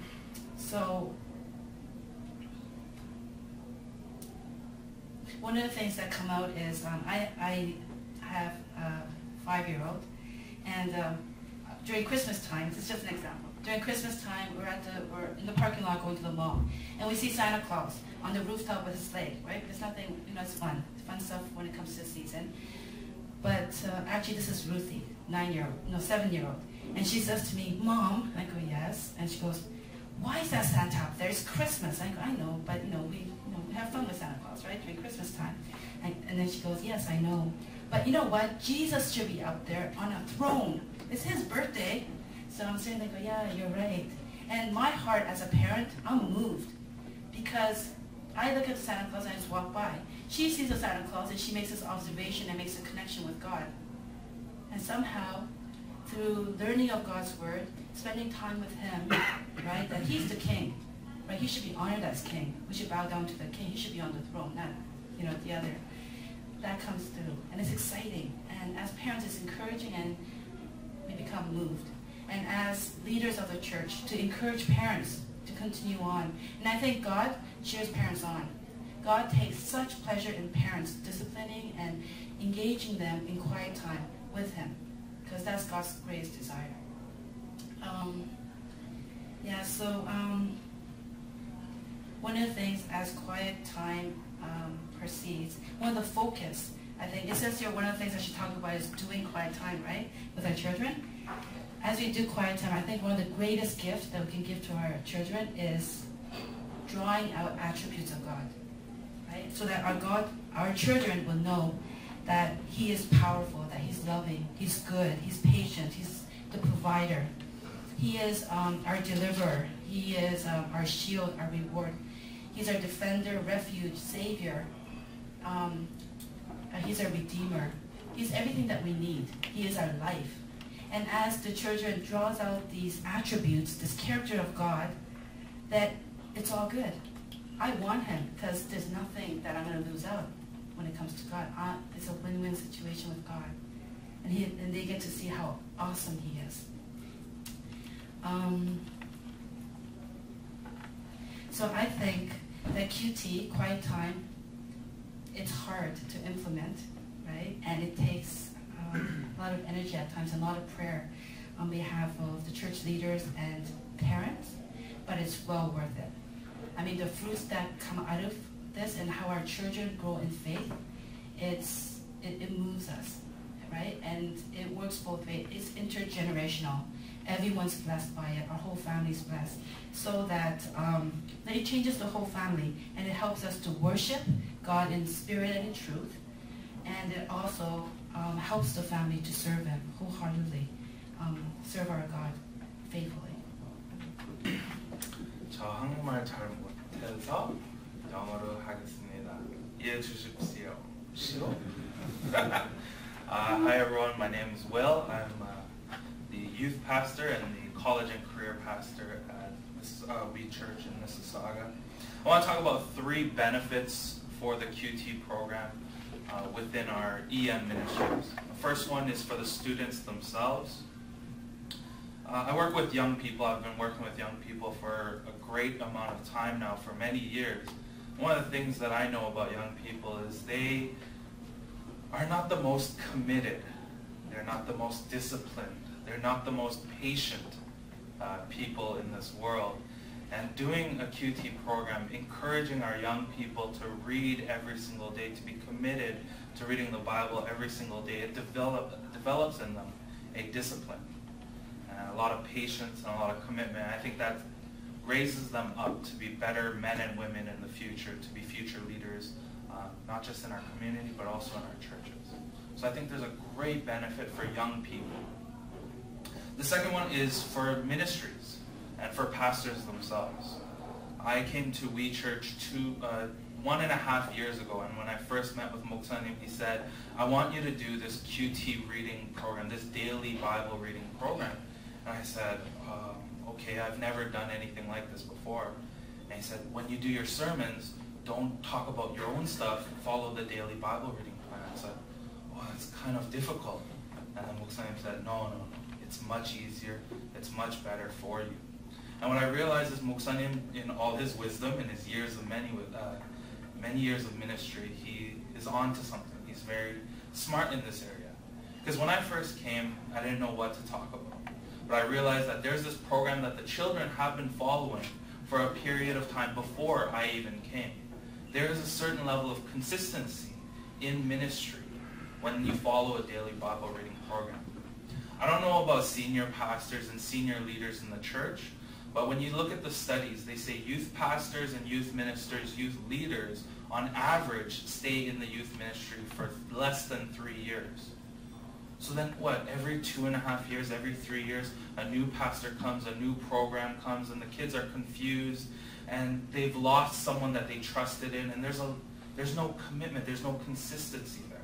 D: So, one of the things that come out is I have a 5-year-old, and during Christmas time, it's just an example. During Christmas time, we're in the parking lot going to the mall, and we see Santa Claus on the rooftop with a sleigh, right? It's nothing, it's fun. It's fun stuff when it comes to the season. But actually, this is Ruthie, 7-year-old, and she says to me, "Mom," I go, "Yes," and she goes, "Why is that Santa up there? It's Christmas." I go, "I know, but we have fun with Santa Claus, right? During Christmas time." And then she goes, "Yes, I know. But you know what? Jesus should be up there on a throne. It's his birthday." So I'm saying, like, "Yeah, you're right." And my heart as a parent, I'm moved. Because I look at Santa Claus and I just walk by. She sees a Santa Claus and she makes this observation and makes a connection with God. And somehow, through learning of God's word, spending time with him, right, that he's the king. Right? He should be honored as king. We should bow down to the king. He should be on the throne, not the other. That comes through. And it's exciting. And as parents, it's encouraging, and we become moved. And as leaders of the church, to encourage parents to continue on. And I think God cheers parents on. God takes such pleasure in parents disciplining and engaging them in quiet time with Him, because that's God's greatest desire. One of the things as quiet time proceeds, one of the focus, I think, it says here one of the things I should talk about is doing quiet time, right, with our children. As we do quiet time, I think one of the greatest gifts that we can give to our children is drawing out attributes of God, right? So that our children will know that He is powerful, that He's loving, He's good, He's patient, He's the provider. He is our deliverer. He is our shield, our reward. He's our defender, refuge, savior. He's our redeemer. He's everything that we need. He is our life. And as the children draws out these attributes, this character of God, that it's all good. I want Him because there's nothing that I'm going to lose out when it comes to God. It's a win-win situation with God. And they get to see how awesome He is. So I think that QT, quiet time, it's hard to implement, right? And it takes a lot of energy at times and a lot of prayer on behalf of the church leaders and parents, but it's well worth it. I mean, the fruits that come out of this and how our children grow in faith, it moves us, right? And it works both ways. It's intergenerational. Everyone's blessed by it. Our whole family's blessed. So that it changes the whole family, and it helps us to worship God in spirit and in truth. And it also helps the family to serve Him wholeheartedly, serve our God faithfully.
E: 저 한국말 잘 못해서 영어로 하겠습니다. 이해해 주십시오. Hi everyone, my name is Will. I'm the youth pastor and the college and career pastor at We Church in Mississauga. I want to talk about 3 benefits for the QT program within our EM ministries. The first one is for the students themselves. I work with young people. I've been working with young people for a great amount of time now, for many years. One of the things that I know about young people is they are not the most committed. They're not the most disciplined. They're not the most patient people in this world. And doing a QT program, encouraging our young people to read every single day, to be committed to reading the Bible every single day, it develops in them a discipline, and a lot of patience and a lot of commitment. I think that raises them up to be better men and women in the future, to be future leaders, not just in our community, but also in our churches. So I think there's a great benefit for young people. The second one is for ministries and for pastors themselves. I came to We Church 1.5 years ago, and when I first met with Moksanim, he said, I want you to do this QT reading program, this daily Bible reading program. And I said, okay, I've never done anything like this before. And he said, when you do your sermons, don't talk about your own stuff, follow the daily Bible reading plan. I said, oh, that's kind of difficult. And then Moksanim said, no, it's much easier, it's much better for you. And what I realized is Moksanim, in all his wisdom, in his years of many years of ministry, he is on to something. He's very smart in this area. Because when I first came, I didn't know what to talk about. But I realized that there's this program that the children have been following for a period of time before I even came. There is a certain level of consistency in ministry when you follow a daily Bible reading program. I don't know about senior pastors and senior leaders in the church, but when you look at the studies, they say youth pastors and youth ministers, youth leaders, on average, stay in the youth ministry for less than 3 years. So then what, every 2.5 years, every 3 years, a new pastor comes, a new program comes, and the kids are confused, and they've lost someone that they trusted in, and there's no commitment, there's no consistency there.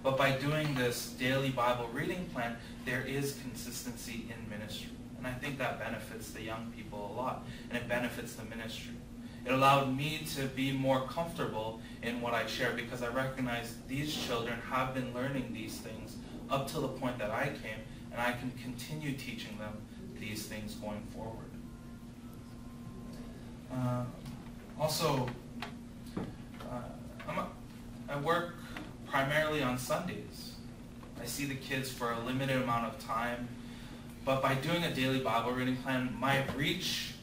E: But by doing this daily Bible reading plan, there is consistency in ministry. And I think that benefits the young people a lot, and it benefits the ministry. It allowed me to be more comfortable in what I share, because I recognize these children have been learning these things up to the point that I came, and I can continue teaching them these things going forward. Also, I work primarily on Sundays. I see the kids for a limited amount of time, but by doing a daily Bible reading plan, my reach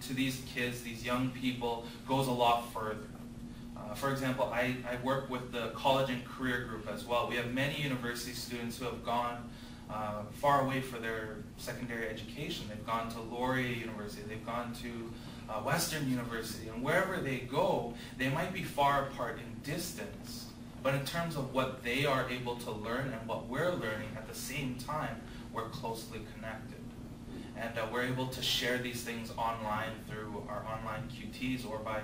E: to these kids, these young people, goes a lot further. For example, I work with the college and career group as well. We have many university students who have gone far away for their secondary education. They've gone to Laurier University, they've gone to Western University, and wherever they go, they might be far apart in distance, but in terms of what they are able to learn and what we're learning at the same time, we're closely connected. And we're able to share these things online through our online QTs or by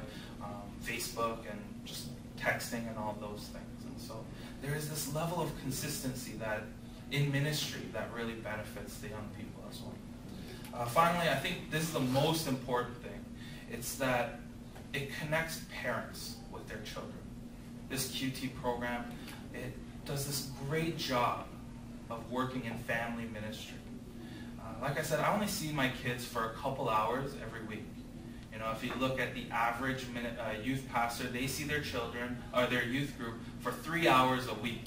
E: Facebook and just texting and all those things. And so there is this level of consistency that in ministry that really benefits the young people as well. Finally, I think this is the most important thing. It's that it connects parents with their children. This QT program, it does this great job of working in family ministry. Like I said, I only see my kids for a couple hours every week. You know, if you look at the average youth pastor, they see their children or their youth group for 3 hours a week.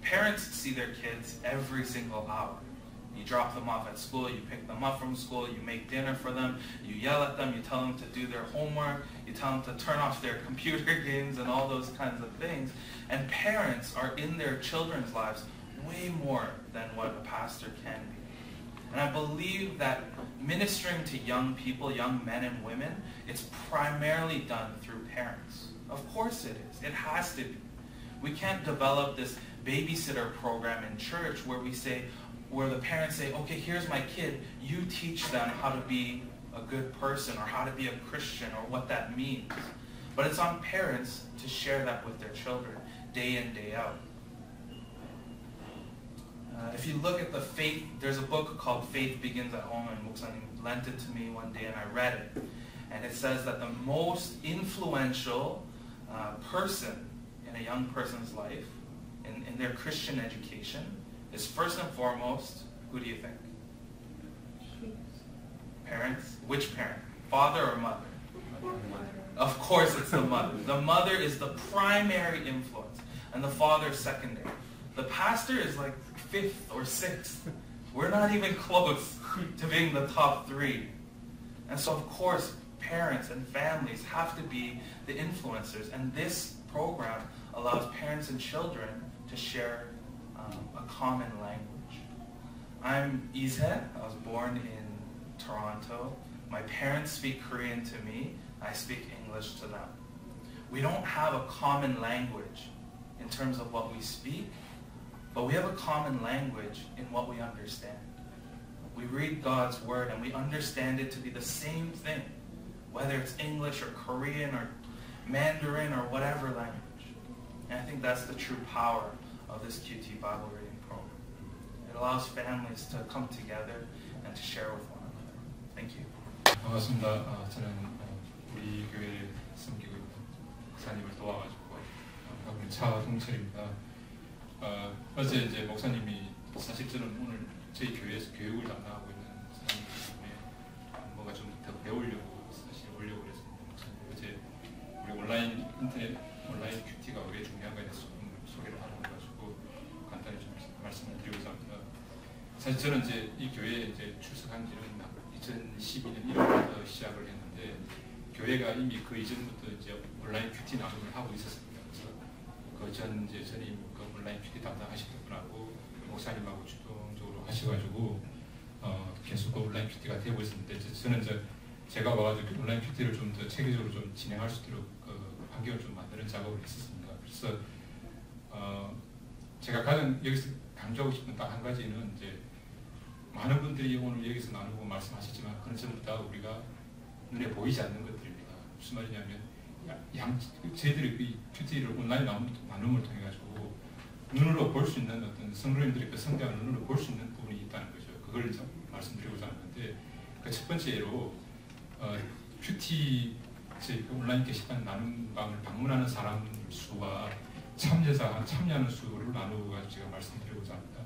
E: Parents see their kids every single hour. You drop them off at school, you pick them up from school, you make dinner for them, you yell at them, you tell them to do their homework, you tell them to turn off their computer games and all those kinds of things. And parents are in their children's lives way more than what a pastor can be. And I believe that ministering to young people, young men and women, it's primarily done through parents. Of course it is. It has to be. We can't develop this babysitter program in church where the parents say, okay, here's my kid, you teach them how to be a good person or how to be a Christian or what that means. But it's on parents to share that with their children day in, day out. If you look at the faith, there's a book called Faith Begins at Home, and Moksanim lent it to me one day and I read it. And it says that the most influential person in a young person's life, in their Christian education, is first and foremost, who do you think? Parents? Which parent? Father or mother? Of course it's the mother. The mother is the primary influence, and the father is secondary. The pastor is like 5th or 6th. We're not even close to being the top 3. And so of course, parents and families have to be the influencers, and this program allows parents and children to share a common language. I'm Ise. I was born in Toronto. My parents speak Korean to me. I speak English to them. We don't have a common language in terms of what we speak, but we have a common language in what we understand. We read God's word and we understand it to be the same thing, whether it's English or Korean or Mandarin or whatever language. And I think that's the true power of this QT Bible reading program. It allows families to come together and to share with one another. Thank you.
F: 반갑습니다. 저는 우리 교회에 섬기고 있는 목사님을 도와가지고 하고 있는 차동철입니다. 어제 이제 목사님이 사실 저는 오늘 저희 교회에서 교육을 담당하고 있는 목사님이기 때문에 뭔가 좀 더 배우려고 사실 오려고 그랬습니다. 목사님 어제 우리 온라인 큐티가 왜 중요한가에 대해서 좀 소개를 하는 거 가지고 간단히 좀 말씀을 드리고자 합니다. 사실 저는 이제 이 교회에 이제 출석한 지는 2012년 1월부터 시작을 했는데 교회가 이미 그 이전부터 이제 온라인 큐티 나눔을 하고 있었습니다. 그래서 그 전 이제 전임 그 온라인 큐티 담당하시는 분하고 목사님하고 주동적으로 하셔가지고 계속 그 온라인 큐티가 되고 있었는데 저는 제가 와가지고 온라인 큐티를 좀 더 체계적으로 좀 진행할 수 있도록 그 환경을 좀 만드는 작업을 했었습니다. 그래서 제가 가장 여기서 강조하고 싶은 딱 한 가지는 이제 많은 분들이 오늘 여기서 나누고 말씀하셨지만 그건 전부 다 우리가 눈에 보이지 않는 것들입니다. 무슨 말이냐면 저희들이 그 큐티를 온라인 나눔을 통해 가지고 눈으로 볼 수 있는 어떤 성도님들의 그 성장을 눈으로 볼 수 있는 부분이 있다는 거죠. 그걸 말씀드리고자 하는데 그 첫 번째로 큐티 그 온라인 게시판 나눔방을 방문하는 사람 수와 참여하는 수를 나누고 제가 말씀드리고자 합니다.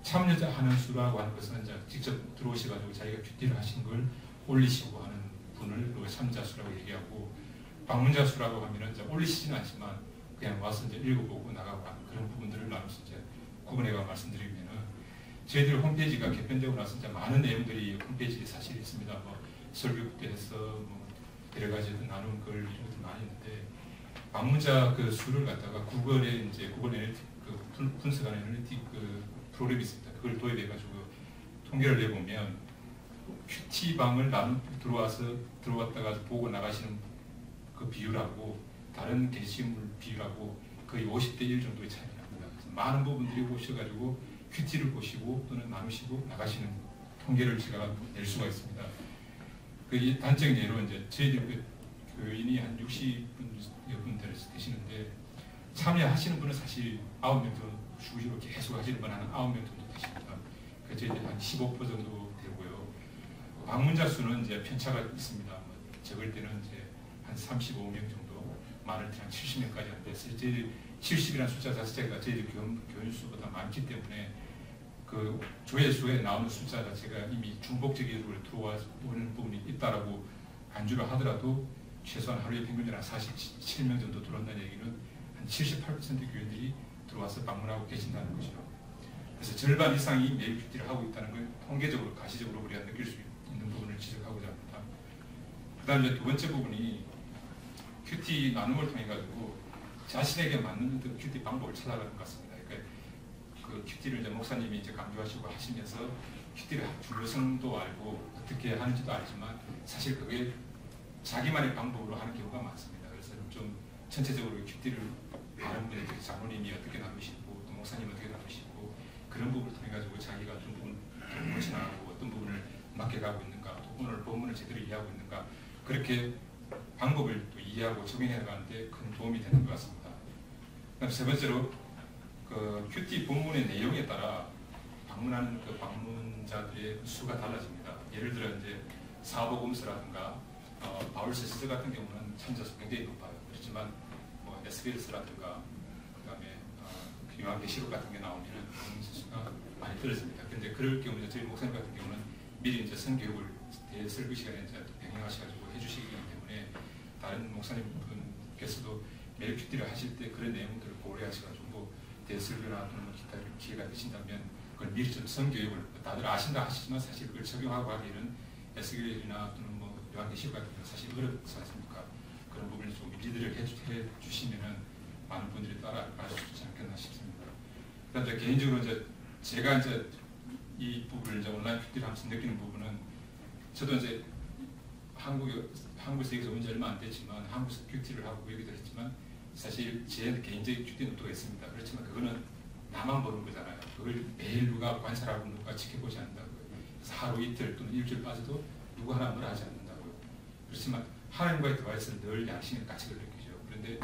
F: 참여하는 수라고 하는 것은 이제 직접 들어오셔가지고 자기가 큐티를 하신 걸 올리시고 하는 분을 참자 수라고 얘기하고 방문자 수라고 하면은 이제 올리시지는 않지만 그냥 와서 이제 읽어보고 나가고 하는 그런 부분들을 나눠서 이제 구분해가 말씀드리면은 저희들 홈페이지가 개편되고 나서 이제 많은 내용들이 홈페이지에 사실 있습니다. 뭐 설교부터 해서 뭐 여러 가지 나눈 글 이런 것도 많이 있는데 방문자 그 수를 갖다가 구글에 이제 구글 애널리틱 그 분석하는 애널리틱 그 프로그램이 있습니다. 그걸 도입해가지고 통계를 내보면 큐티방을 들어왔다가 보고 나가시는 그 비율하고 다른 게시물 비율하고 거의 50대 1 정도의 차이가 납니다. 그래서 많은 부분들이 오셔가지고 큐티를 보시고 또는 나누시고 나가시는 통계를 제가 낼 수가 있습니다. 그 단적 예로 이제 저희들 교인이 한 60분 되시는데 참여하시는 분은 사실 9명 정도 주기로 계속 하시는 분은 한 9명 정도 되십니다. 그래서 저희들 한 15% 정도 되고요. 방문자 수는 이제 편차가 있습니다. 뭐 적을 때는 이제 한 35명 정도, 많을 때는 70명까지 하는데 저희들 70이라는 숫자 자체가 저희들 교인 수보다 많기 때문에 그 조회수에 나오는 숫자 자체가 이미 중복적으로 들어오는 부분이 있다라고 간주를 하더라도 최소한 하루에 평균적으로 한 47명 정도 들어온다는 얘기는 한 78% 교인들이 들어와서 방문하고 계신다는 것이죠. 그래서 절반 이상이 매일 큐티를 하고 있다는 걸 통계적으로 가시적으로 우리가 느낄 수 있는 부분을 지적하고자 합니다. 그 다음에 두 번째 부분이 큐티 나눔을 통해 가지고 자신에게 맞는 그 큐티 방법을 찾아가는 것 같습니다. 그러니까 그 큐티를 이제 목사님이 이제 강조하시고 하시면서 큐티의 중요성도 알고 어떻게 하는지도 알지만 사실 그게 자기만의 방법으로 하는 경우가 많습니다. 그래서 좀 전체적으로 큐티를 많은 분들, 장로님이 어떻게 나누시고 또 목사님 어떻게 나누시고 그런 부분을 통해 가지고 자기가 어떤 부분을 고쳐나가고 어떤 부분을 맡겨가고 있는가 또 오늘 본문을 제대로 이해하고 있는가 그렇게 방법을 또 이해하고 적용해 나가는데 큰 도움이 되는 것 같습니다. 그다음 세 번째로 그 큐티 본문의 내용에 따라 방문하는 그 방문자들의 수가 달라집니다. 예를 들어 이제 사복음서라든가 바울세스트 같은 경우는 참여수 굉장히 높아요. 그렇지만 뭐 SBS라든가 그다음에 요한계시록 같은 게 나오면은 수가 많이 떨어집니다. 그런데 그럴 경우는 저희 목사님 같은 경우는 미리 이제 선교육을 대설교 시간에 이제 병행하셔가지고 해주시기 때문에 다른 목사님 분께서도 매일 큐티를 하실 때 그런 내용들을 고려하셔가지고 대설교나 또는 기타 기회가 되신다면 그걸 미리 좀 선교육을 다들 아신다 하시지만 사실 그걸 적용하고 하기는 SBS나 또는 뭐 요한계시록 같은 경우는 사실 어렵지 않습니까? 그런 부분을 좀 리드를 해주시면은 많은 분들이 따라갈 수 있지 않겠나 싶습니다. 그다음에 개인적으로 이제 제가 이제 이 부분을 이제 온라인 큐티를 하면서 느끼는 부분은 저도 이제 한국에서 여기서 온 지 얼마 안 됐지만 한국에서 큐티를 하고 여기도 했지만 사실 제 개인적인 큐티 노트가 있습니다. 그렇지만 그거는 나만 보는 거잖아요. 그걸 매일 누가 관찰하고 누가 지켜보지 않는다고요. 그래서 하루 이틀 또는 일주일 빠져도 누구 하나 뭐라 하지 않는다고요. 그렇지만 하나님과의 대화에서 늘 양심의 가치를 느끼죠. 그런데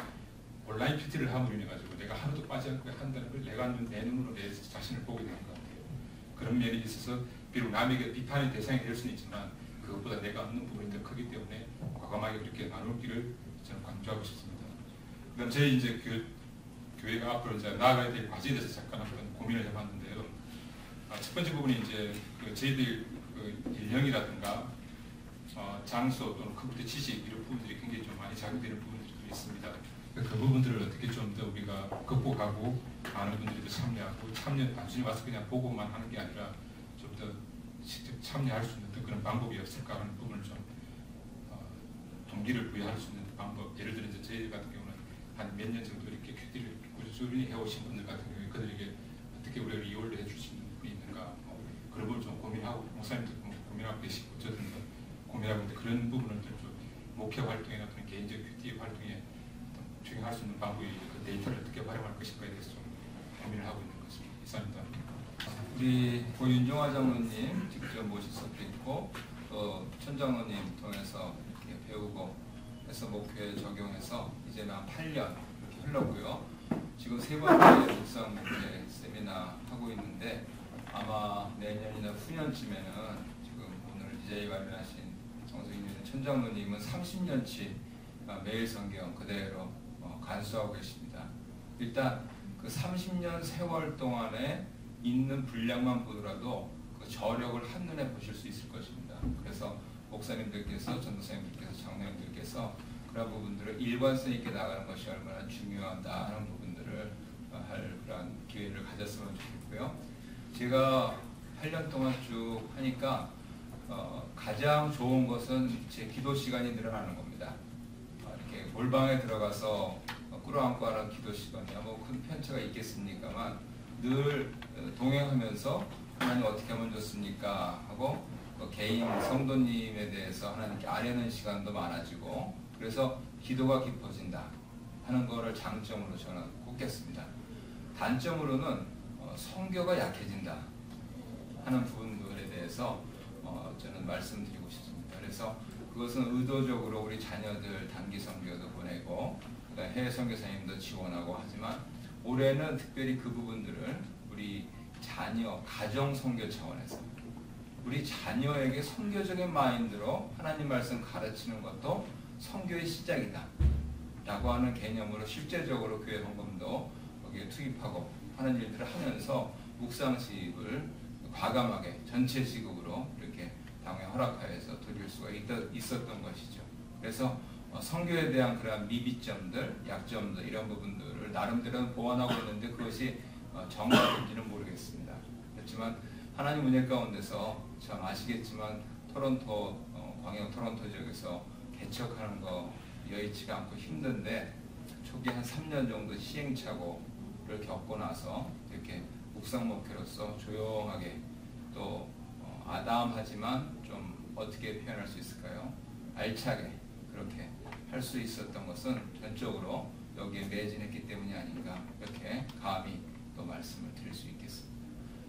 F: 온라인 큐티를 함으로 인해 가지고 내가 하루도 빠지 않고 한다는 걸 내가 내 눈으로 내 자신을 보게 되는 것 같아요. 그런 면이 있어서 비록 남에게 비판의 대상이 될 수는 있지만 그것보다 내가 얻는 부분이 더 크기 때문에 과감하게 그렇게 나누기를 저는 강조하고 싶습니다. 그다음 저희 이제 교회가 앞으로 이제 나아가야 될 과제에 대해서 잠깐 한번 고민을 해봤는데요. 첫 번째 부분이 이제 저희들 인형이라든가 장소 또는 컴퓨터 지식 이런 부분들이 굉장히 좀 많이 작용되는 부분들이 있습니다. 그 부분들을 어떻게 좀 더 우리가 극복하고 많은 분들이 더 참여하고 단순히 와서 그냥 보고만 하는 게 아니라 좀 더 직접 참여할 수 있는 그런 방법이 없을까 하는 부분을 좀 동기를 부여할 수 있는 방법. 예를 들어 이제 저희 같은 경우는 한 몇 년 정도 이렇게 큐티를 꾸준히 해오신 분들 같은 경우에 그들에게 어떻게 우리가 리월드 해줄 수 있는 부분이 있는가 그런 부분을 좀 고민하고 목사님도 고민하고 계시고 저도 고민하고 있는데 그런 부분을 좀 목회 활동이나 또는 개인적 큐티 활동에 적용할 수 있는 방법이 그 데이터를 어떻게 활용할 것인가에 대해서 좀 고민을 하고 있는 것입니다. 이상입니다.
G: 우리 고윤종화 장로님 직접 모실 수도 있고 또 천장로님 통해서 이렇게 배우고 해서 목표에 적용해서 이제는 한 8년 이렇게 흘렀고요. 지금 세 번째 묵상 문제 세미나 하고 있는데 아마 내년이나 후년쯤에는 지금 오늘 DJ 발매하신 정성인 천장로님은 30년치 매일 성경 그대로 간수하고 계십니다. 일단 그 30년 세월 동안에 있는 분량만 보더라도 그 저력을 한눈에 보실 수 있을 것입니다. 그래서 목사님들께서 전도사님들께서 장로님들께서 그 그런 부분들을 일관성 있게 나가는 것이 얼마나 중요하다 하는 부분들을 할 그런 기회를 가졌으면 좋겠고요. 제가 8년 동안 쭉 하니까 가장 좋은 것은 제 기도 시간이 늘어나는 겁니다. 이렇게 몰방에 들어가서 끌어안고 하는 기도 시간이야 뭐 큰 편차가 있겠습니까만 늘 동행하면서 하나님 어떻게 하면 좋습니까 하고 개인 성도님에 대해서 하나님께 아뢰는 시간도 많아지고 그래서 기도가 깊어진다 하는 것을 장점으로 저는 꼽겠습니다. 단점으로는 성교가 약해진다 하는 부분들에 대해서 저는 말씀드리고 싶습니다. 그래서 그것은 의도적으로 우리 자녀들 단기 선교도 보내고 해외 선교사님도 지원하고 하지만 올해는 특별히 그 부분들을 우리 자녀 가정 선교 차원에서 우리 자녀에게 선교적인 마인드로 하나님 말씀 가르치는 것도 선교의 시작이다 라고 하는 개념으로 실제적으로 교회 헌금도 거기에 투입하고 하는 일들을 하면서 묵상식을 과감하게 전체 시급으로 이렇게 당회 허락하여서 드릴 수가 있었던 것이죠. 그래서 선교에 대한 그러한 미비점들, 약점들 이런 부분들을 나름대로 보완하고 있는데 그것이 정답인지는 모르겠습니다. 그렇지만 하나님 은혜 가운데서 참 아시겠지만 토론토 광역 토론토 지역에서 개척하는 거 여의치가 않고 힘든데 초기 한 3년 정도 시행착오를 겪고 나서 이렇게 묵상 목회로서 조용하게 또 아담하지만 좀 어떻게 표현할 수 있을까요? 알차게 그렇게 할 수 있었던 것은 전적으로 여기에 매진했기 때문이 아닌가 이렇게 감히 또 말씀을 드릴 수 있겠습니다.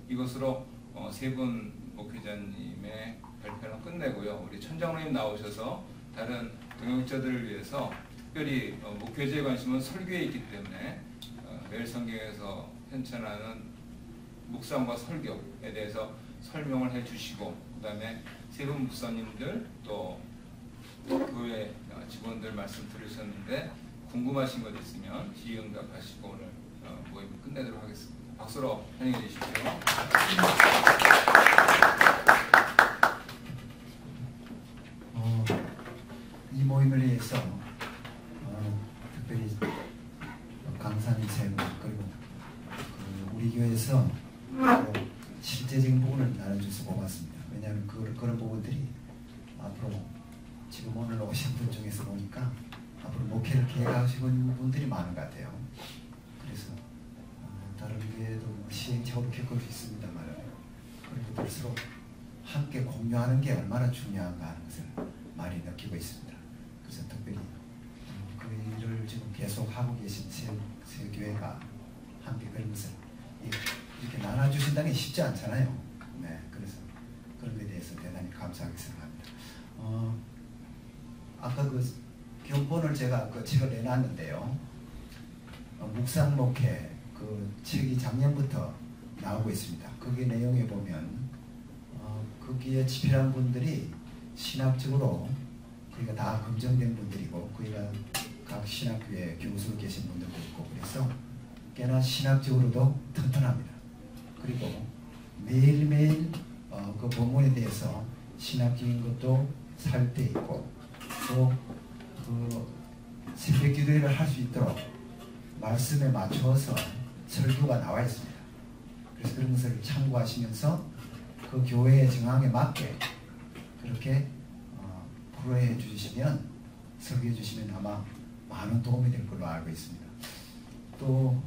G: 이것으로 세 분 목회자님의 발표는 끝내고요. 우리 천장로님 나오셔서 다른 동역자들을 위해서 특별히 목회자의 관심은 설교에 있기 때문에 매일 성경에서 현천하는 묵상과 설교에 대해서 설명을 해주시고 그 다음에 세 분 목사님들 또 교회 직원들 말씀 들으셨는데 궁금하신 것 있으면 질의응답하시고 오늘 모임 끝내도록 하겠습니다. 박수로 환영해 주십시오.
H: 이 모임을 위해서 특별히 강사님 세 분 그리고 우리 교회에서 실제적인 부분을 나눠줘서 고맙습니다. 왜냐하면 그런 부분들이 앞으로 지금 오늘 오신 분 중에서 보니까 앞으로 목회를 계획하시고 있는 분들이 많은 것 같아요. 그래서 다른 교회도 시행착오를 겪을 수 있습니다만 그런 것들수록 함께 공유하는 게 얼마나 중요한가 하는 것을 많이 느끼고 있습니다. 그래서 특별히 그 일을 지금 계속 하고 계신 새 교회가 함께 그런 것을 이렇게 나눠주신다는 게 쉽지 않잖아요. 네, 그래서 그런 것에 대해서 대단히 감사하게 생각합니다. 아까 그 경본을 제가 그 책을 내놨는데요. 묵상 목회 그 책이 작년부터 나오고 있습니다. 거기 내용에 보면 거기에 집필한 분들이 신학적으로 거기가 다 검증된 분들이고 거기가 각 신학교에 교수로 계신 분들도 있고 그래서 꽤나 신학적으로도 튼튼합니다. 그리고 매일매일 그 본문에 대해서 신학적인 것도 살 때 있고 또 그 새벽 기도회를 할 수 있도록 말씀에 맞춰서 설교가 나와 있습니다. 그래서 그런 것을 참고하시면서 그 교회의 정황에 맞게 그렇게 풀어해 주시면 설교해 주시면 아마 많은 도움이 될 걸로 알고 있습니다. 또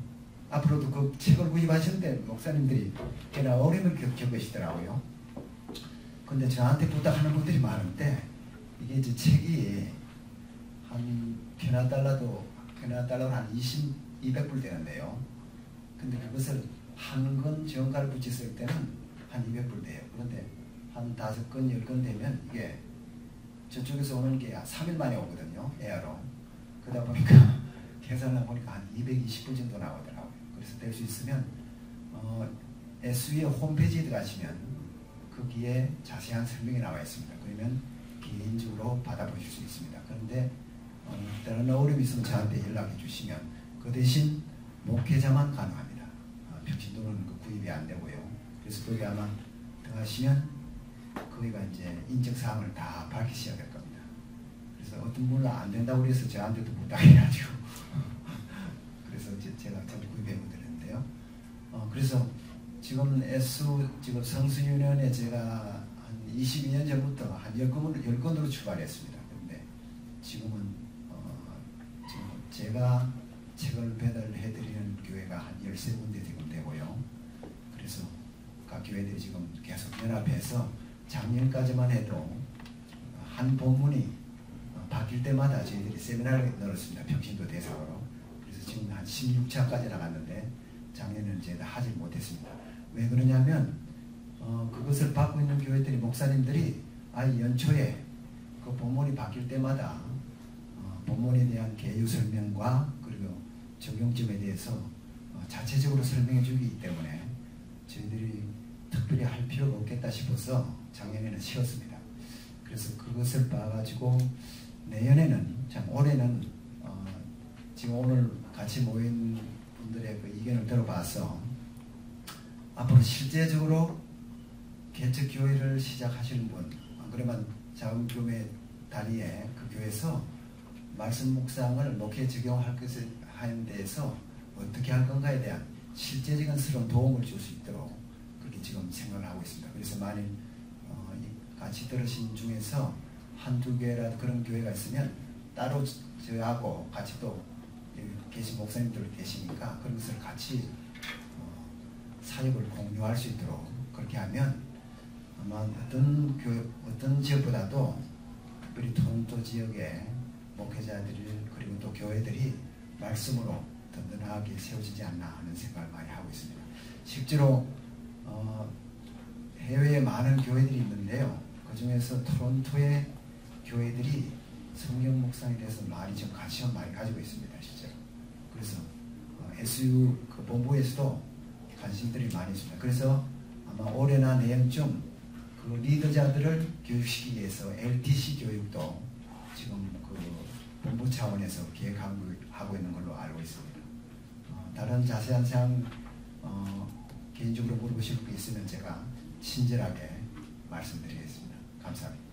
H: 앞으로도 그 책을 구입하시는데 목사님들이 꽤나 어려움을 겪으시더라고요. 근데 저한테 부탁하는 분들이 많은데 이게 이제 책이 한 캐나다달러로 한 200불 되는데요. 근데 그것을 한 권 정가를 붙였을 때는 한 200불 돼요. 그런데 한 5건, 10건 되면 이게 저쪽에서 오는 게 3일 만에 오거든요. 에어로. 그러다 보니까 계산을 보니까 한 220불 정도 나오더라고요. 그래서 될 수 있으면 SU의 홈페이지에 들어가시면 거기에 자세한 설명이 나와 있습니다. 그러면 개인적으로 받아보실 수 있습니다. 그런데 다른 어려움이 있으면 저한테 연락해 주시면 그 대신 목회자만 가능합니다. 평신도는 그 구입이 안 되고요. 그래서 거기 아마 들어가시면 거기가 이제 인적사항을 다 밝히셔야 될 겁니다. 그래서 어떤 분은 안 된다고 그래서 저한테도 부탁해가지고 그래서 제가 좀 구입해 보드렸는데요. 그래서 지금 지금 성수유년에 제가 한 22년 전부터 한 10건으로 출발했습니다. 그런데 지금은 지금 제가 책을 배달해드리는 교회가 한 13군데 지금 되고요. 그래서 각 교회들이 지금 계속 연합해서 작년까지만 해도 한 본문이 바뀔 때마다 저희들이 세미나를 열었습니다. 평신도 대상으로. 그래서 지금 한 16차까지 나갔는데 작년에는 저희가 하지 못했습니다. 왜 그러냐면 그것을 받고 있는 교회들이 목사님들이 연초에 그 본문이 바뀔 때마다 본문에 대한 개요 설명과 그리고 적용점에 대해서 자체적으로 설명해 주기 때문에 저희들이 특별히 할 필요가 없겠다 싶어서 작년에는 쉬었습니다. 그래서 그것을 봐가지고 내년에는 올해는 지금 오늘 같이 모인 분들의 그 의견을 들어봐서 앞으로 실제적으로 개척교회를 시작하시는 분, 그러면 작은 교회 단위의 그 교회에서 말씀 묵상을 목회에 적용할 것을 하는 데에서 어떻게 할 건가에 대한 실제적인 새로운 도움을 줄 수 있도록 그렇게 지금 생각을 하고 있습니다. 그래서 만일 같이 들으신 중에서 한두 개라도 그런 교회가 있으면 따로 저하고 같이 또 계신 목사님들 계시니까 그런 것을 같이 사역을 공유할 수 있도록 그렇게 하면 아마 어떤 지역보다도 특별히 토론토 지역의 목회자들이 그리고 또 교회들이 말씀으로 든든하게 세워지지 않나 하는 생각을 많이 하고 있습니다. 실제로 해외에 많은 교회들이 있는데요. 그 중에서 토론토의 교회들이 성경 묵상에 대해서 많이 좀 관심을 많이 가지고 있습니다. 실제로. 그래서 SU 그 본부에서도 관심들이 많이 있습니다. 그래서 아마 올해나 내년쯤 그 리더자들을 교육시키기 위해서 LTC 교육도 지금 그 본부 차원에서 기획하고 있는 걸로 알고 있습니다. 다른 자세한 사항 개인적으로 물어보실 게 있으면 제가 친절하게 말씀드리겠습니다. 감사합니다.